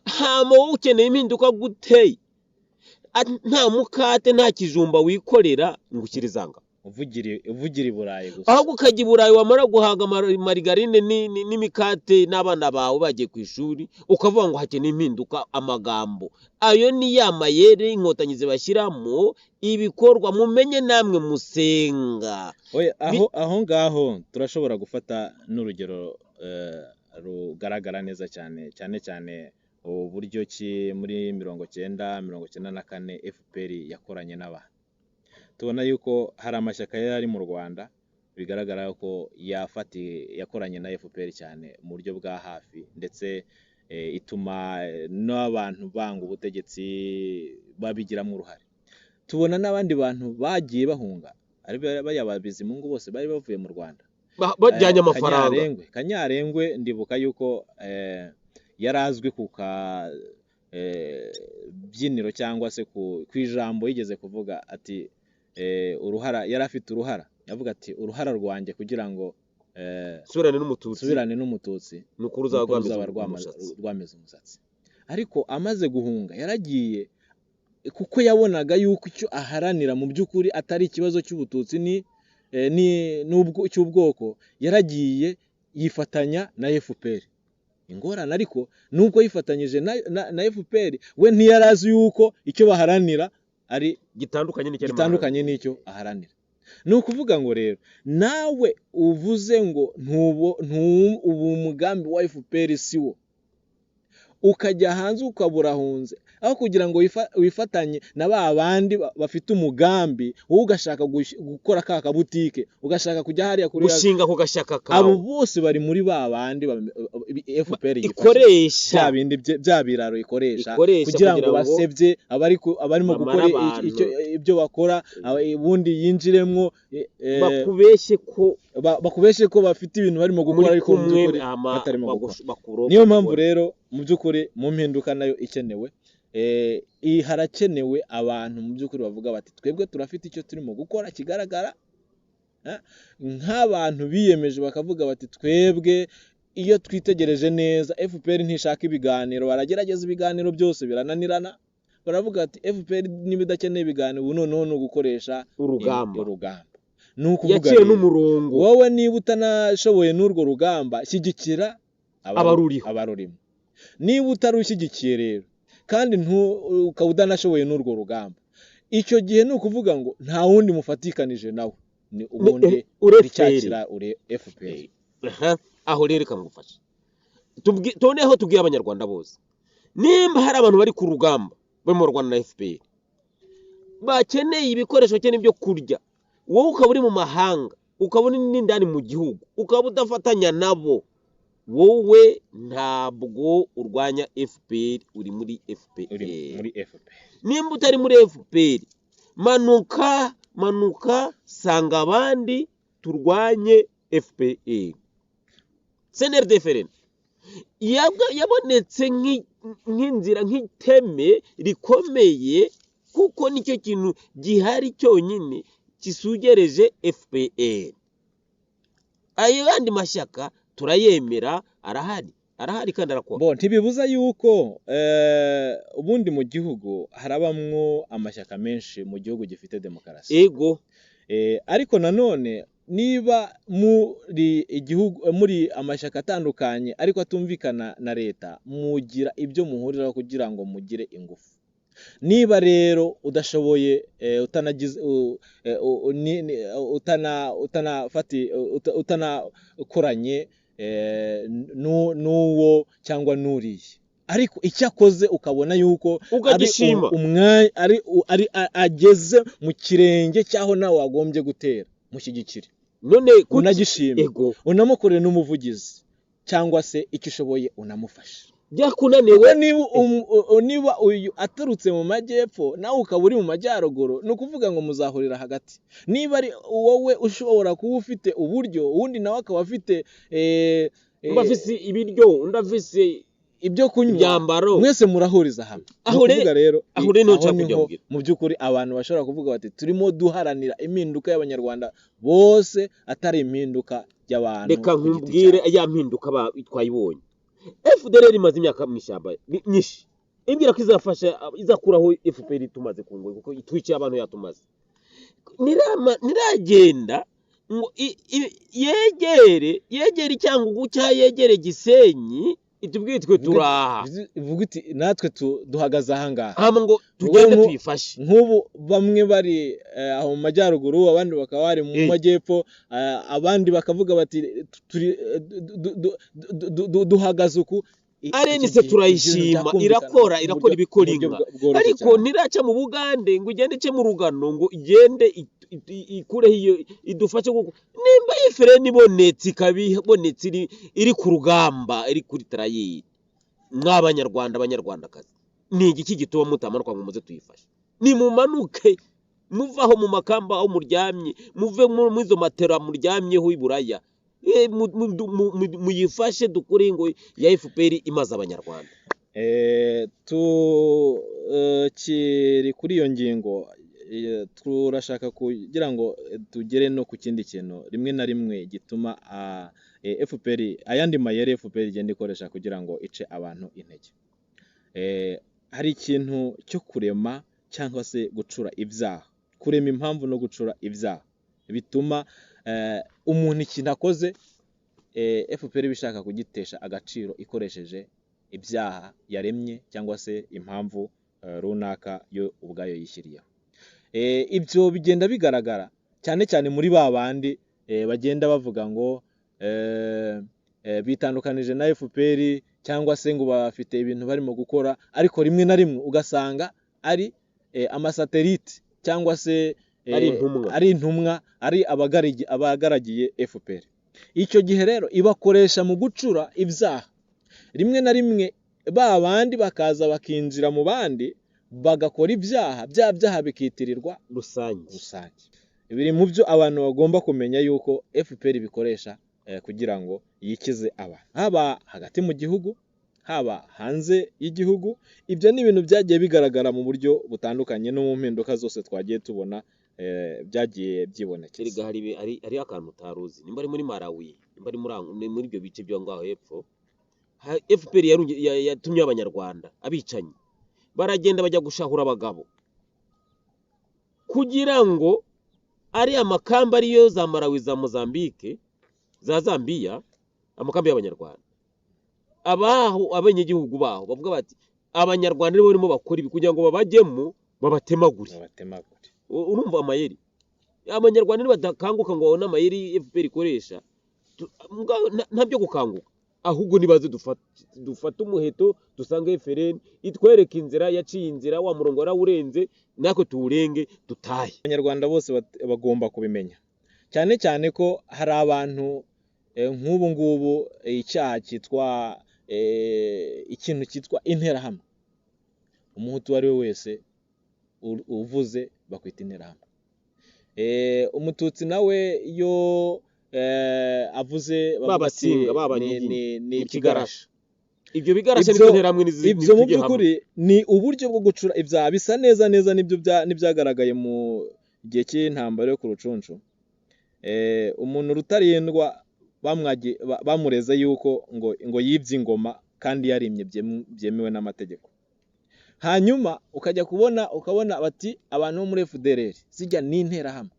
Hama wowe ukeneye impinduka guteye nta mukate nta kijumba wikorera ngo ukire zanga uvugira i Burayi gusa, ahubwo ukajya i Burayi wamara guhaga marigarine n'imikate n'abana bawe bagiye ku ishuri ukavuga ngo hakeneye impinduka. Amagambo ayo ni ya mayeri inkotanyi zibashyiramo ibikorwa. Mumenye namwe musenga. aho ngaho turashobora gufata n'urugero rugaragara neza cyane uburyo ki muri 1994 FPR yakoranye n'abantu. Tubona yuko hari amashyaka yari mu Rwanda bigaragara ko yakoranye na FPR cyane mu buryo bwa hafi, ndetse ituma n'abantu banga ubutegetsi babigiramo uruhare. Tubona n'abandi bantu bagiye bahunga, ari bayababizi mu ngo bose bari bavuye mu Rwanda bajyanye amafaranga. Kanyarengwe ndibuka yuko yarazwi ku byiniro cyangwa se ku ijambo yigeze kuvuga ati uruhara, yari afite uruhara, yavuga ati uruhara rwanjye kugira ngo subirane n'umututsi nukuru rwameze umusatsi. Ariko amaze guhunga yaragiye kuko yabonaga yuko icyo aharanira mu by'ukuri atari ikibazo cy'ubututsi cy'ubwoko. Yaragiye yifatanya na FPR. Ingorane ariko nubwo yifatanyije na FPR we ntiyarazi yuko icyo baharanira ari gitandukanye n'icyo aharanira. Ni ukuvuga ngo rero nawe uvuze ngo ubu umugambi wa FPR siwo, ukajya hanze ukaburahunze, aho kugira ngo wifatanye na ba bandi bafite umugambi, wowe ugashaka gukora ka kabutike, ugashaka kujya hariya kuri gushinga ko gashaka kawe. Abo bose bari muri ba bandi FPR ikoresha bindi bya biraro ikoresha kugira ngo basebye abarimo gukora ibyo bakora, ubundi yinjiremwo bakubeshye ko bafite ibintu barimo gukora ariko mu by'ukuri batarimo gukora. Niyo mpamvu rero mu by'ukuri mu mpinduka nayo ikenewe, harakenewe abantu mu by'ukuri bavuga bati twebwe turafite icyo turimo gukora kigaragara, nk'abantu biyemeje bakavuga bati twebwe iyo twitegereje neza FPR ntishaka ibiganiro, baragerageza ibiganiro byose birananirana, baravuga ati FPR niba idakeneye ibiganiro ubu noneho ni ugukoresha urugamba. Ni ukuvuga yaciye n'umurongo, wowe niba utanashoboye n'urwo rugamba shyigikira abarurimo, niba utarushyigikiye rero kandi ukaba udanashoboye n'urwo rugamba, icyo gihe ni ukuvuga ngo nta wundi mufatikanije nawe, ni ubundi uricyakira uri FPR. aho rero reka ngufashe tuboneho tubwiye abanyarwanda bose, nimba hari abantu bari ku rugamba bari mu Rwanda na FPR bakeneye ibikoresho cyane byo kurya, wowe ukaba uri mu mahanga, ukaba uri n'indani mu gihugu, ukaba udafatanya nabo, wowe ntabwo urwanya FPR, uri muri FPR. Nimba utari muri FPR, manuka sanga abandi turwanye FPR. Sener different yabonetse nk'inzira, nk'iteme rikomeye, kuko nicyo kintu gihari cyonyine kisugereje FPR. Ayo yandi mashyaka turayemera, arahari kandi arakora. Ntibibuza yuko ubundi mu gihugu harabamwo amashyaka menshi mu gihugu gifite demokarasi. Ego. Ariko nanone niba muri amashyaka atandukanye ariko atumvikana na leta, mugira ibyo muhuriraho kugira ngo mugire ingufu. Niba rero udashoboye utanakoranye n'uwo cyangwa n'uriye, ariko icyo akoze ukabona yuko ari ageze mu kirenge cyaho nawe wagombye gutera, mushyigikire, none unagishime, unamukorere n'umuvugizi, cyangwa se icyo ushoboye unamufasha. Byakunaniwe niba uyu aturutse mu majyepfo nawe ukaba uri mu majyaruguru, ni ukuvuga ngo muzahurira hagati. Niba ari wowe ushobora kuba ufite uburyo, uwundi nawe akaba afite ibiryo, undi afise ibyo kunywa, ibyambaro, mwese murahuriza hamwe. Aho rero mu by'ukuri abantu bashobora kuvuga bati turimo duharanira impinduka y'abanyarwanda bose, atari impinduka y'abantu. Reka nkubwire ya mpinduka twayibonye. FDR imaze imyaka mu ishyamba nyinshi, imbwira ko izakuraho FPR tumaze kungoye, kuko itwikiye abantu yatumaze. Niragenda ngo yegere Cyangugu cya yegere Gisenyi, itubwiye twe turaha, ivuga iti natwe duhagaze aha ngaha, hama ngo tugende tuyifashe. Nk'ubu bamwe bari aho mu majyaruguru, abandi bakaba bari mu majyepfo, abandi bakavuga bati duhagaze uku. Arenise turayishima, irakora ibikoringa, ariko ntiraca mu Bugande ngo igende ice mu Rugano ngo igende ikureho idufashe. Nimba ifreni ibonetse, ikabibonetse iri ku rugamba, iri kuri tarayeri, mw'abanyarwanda abanyarwandakazi, ni igiki gituma mutamanuka ngo muze tuyifashe? Nimumanuke, muvaho mu makamba aho muryamye, muve mu izo matera muryamyeho iburaya, muyifashe dukure ngo ya FPR imaze abanyarwanda. Kiri kuri iyo ngingo, turashaka kugira ngo tugere no ku kindi kintu rimwe na rimwe gituma FPR, ayandi mayeri FPR igenda ikoresha kugira ngo ice abantu intege. Hari ikintu cyo kurema cyangwa se gucura ibyaha, kurema impamvu no gucura ibyaha bituma umuntu ikintu akoze FPR bishaka kugitesha agaciro ikoresheje ibyaha yaremye cyangwa se impamvu runaka yo ubwayo yishyiriyeho. Ibyo bigenda bigaragara cyane cyane muri babandi bagenda bavuga ngo bitandukanije na FPR cyangwa se ngo bafite ibintu barimo gukora, ariko rimwe na rimwe ugasanga ari amasatelite cyangwa se ari intumwa, ari abagaragiye FPR. Icyo gihe rero ibakoresha mu gucura ibyaha, rimwe na rimwe babandi bakaza bakinjira mu bandi bagakora ibyaha, bya byaha bikitirirwa rusange. Biri mu byo abantu bagomba kumenya yuko FPR bikoresha kugira ngo yikize abantu, haba hagati mu gihugu, haba hanze y'igihugu. Ibyo ni ibintu byagiye bigaragara mu buryo butandukanye no mu mpinduka zose twagiye tubona byagiye byibonekeza. Erega hari akantu utaruzi, nimba ari muri Malawi, nimba ari muri ibyo bice byo ngaho hepfo, FPR yatumye abanyarwanda abicanyi baragenda bajya gushahura abagabo kugira ngo ari amakamba ariyo za Malawi, za Mozambique, za Zambia, amakambi y'abanyarwanda abaho abenyegihugu baho bavuga bati abanyarwanda nibo barimo bakora ibi kugira ngo babajyemo babatemagure. Urumva amayeri abanyarwanda badakanguka ngo babone amayeri FPR ikoresha, ntabyo gukanguka, ahubwo nibaze dufata umuheto dusange FPR itwereka inzira, yaciye inzira, wa murongo warawurenze, nako tuwurenge dutahe. Abanyarwanda bose bagomba kubimenya, cyane cyane ko hari abantu nk'ubu ngubu icyaha cyitwa ikintu cyitwa interahamwe. Umuhutu ari we wese uvuze bakwita interahamwe. Umututsi nawe iyo avuze babasinga ni ikigarasha. Ibyo bigarasha nibyo nterahamwe ibyo mu by'ukuri ni uburyo bwo gucura ibyaha bisa neza n'ibyagaragaye mu gihe cy'intambara yo ku Rucunshu. Umuntu rutarindwa bamureze yuko ngo yibye ingoma kandi yarimye byemewe n'amategeko. Hanyuma ukabona bati abantu bo muri FDR zijya n'interahamwe,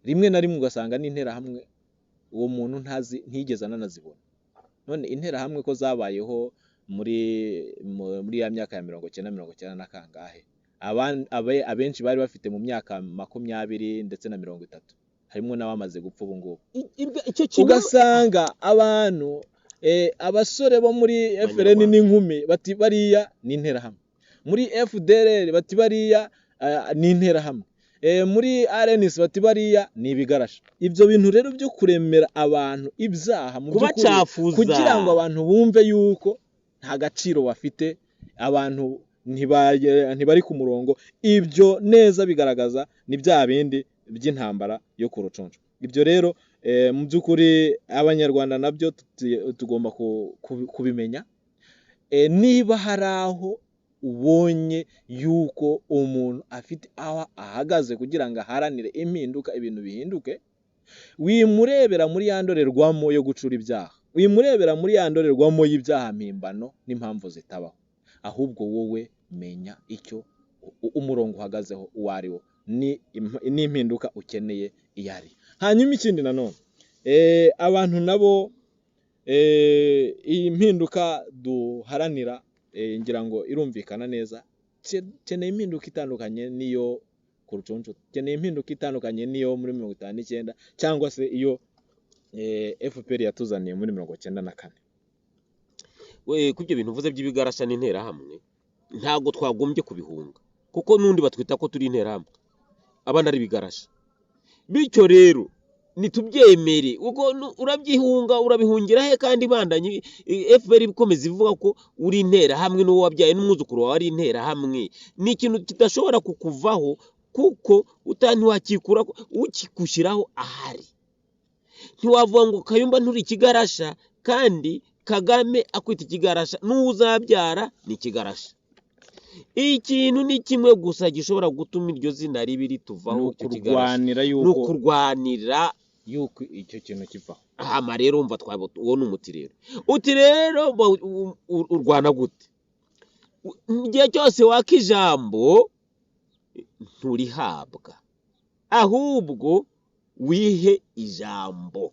rimwe na rimwe ugasanga n'interahamwe uwo muntu ntigeze ananazibona. None interahamwe ko zabayeho muri ya myaka ya 1990 na kangahe, abenshi bari bafite mu myaka 20 ndetse na 30, harimo n'abamaze gupfa ubu ngubu. Ugasanga abantu abasore bo muri FRN n'inkumi bati bariya n'interahamwe, muri FDR bati bariya n'interahamwe, muri RNC bati bariya ni ibigarasha. Ibyo bintu rero byo kuremera abantu ibyaha mu by'ukuri kugira ngo abantu bumve yuko nta gaciro bafite, abantu ntibari ku murongo, ibyo neza bigaragaza ni bya bindi by'intambara yo ku Rucunshu. Ibyo rero mu by'ukuri abanyarwanda nabyo tugomba kubimenya. Niba hari aho ubonye yuko umuntu afite aho ahagaze kugira ngo aharanire impinduka, ibintu bihinduke, wimurebera muri ya ndorerwamo yo gucura ibyaha, wimurebera muri ya ndorerwamo y'ibyaha mpimbano n'impamvu zitabaho, ahubwo wowe menya icyo umurongo uhagazeho uwo ari wo, n'impinduka ukeneye iyo ari. Hanyuma ikindi nanone abantu nabo iyi mpinduka duharanira ngira ngo irumvikana neza, keneye impinduka itandukanye niyo ku Rucunshu, keneye impinduka itandukanye niyo muri 59 cyangwa se iyo FPR yatuzaniye muri 94. Kubyo bintu uvuze by'ibigarasha n'interahamwe ntago twagombye kubihunga, kuko nundi batwita ko turi interahamwe, abana ari bigarasha. Bityo rero nitubyemere, uko urabyihunga urabihungira he? Kandi bandanye FPR ikomeza ivuga ko uri interahamwe n'uwo wabyaye n'umwuzukuru wawe ari interahamwe. Ni ikintu kidashobora kukuvaho, kuko ntiwakikura ukikushyiraho ahari. Ntiwavuga ngo Kayumba nturi ikigarasha kandi Kagame akwita ikigarasha, n'uzabyara ni ikigarasha. Ikintu ni kimwe gusa gishobora gutuma iryo zina ribi rituvaho, cyo kigarasha, no kurwanira yuko icyo kintu kivaho. Aha rero umva twabona umuti rero. Uti rero urwana gute? Igihe cyose waka ijambo nturihabwa, ahubwo wihe ijambo.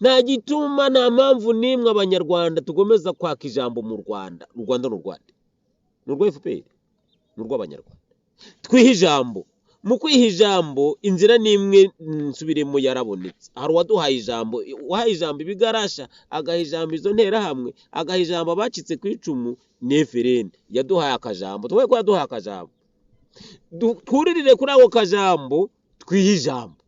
Nta gituma, nta mpamvu nimwe abanyarwanda tugomeza kwaka ijambo mu Rwanda. U Rwanda n'u Rwanda, n'urwa FPR, n'urw'abanyarwanda. Twihe ijambo. Mu kwiha ijambo inzira nimwe nsubiremo yarabonetse. Hari waduhaye ijambo, wahaye ijambo ibigarasha, agaha ijambo izo nterahamwe, agaha ijambo abacitse ku icumu ni FRN. Yaduhaye akajambo, twe ko yaduhaye akajambo. Twuririre kuri ako kajambo, twihe ijambo.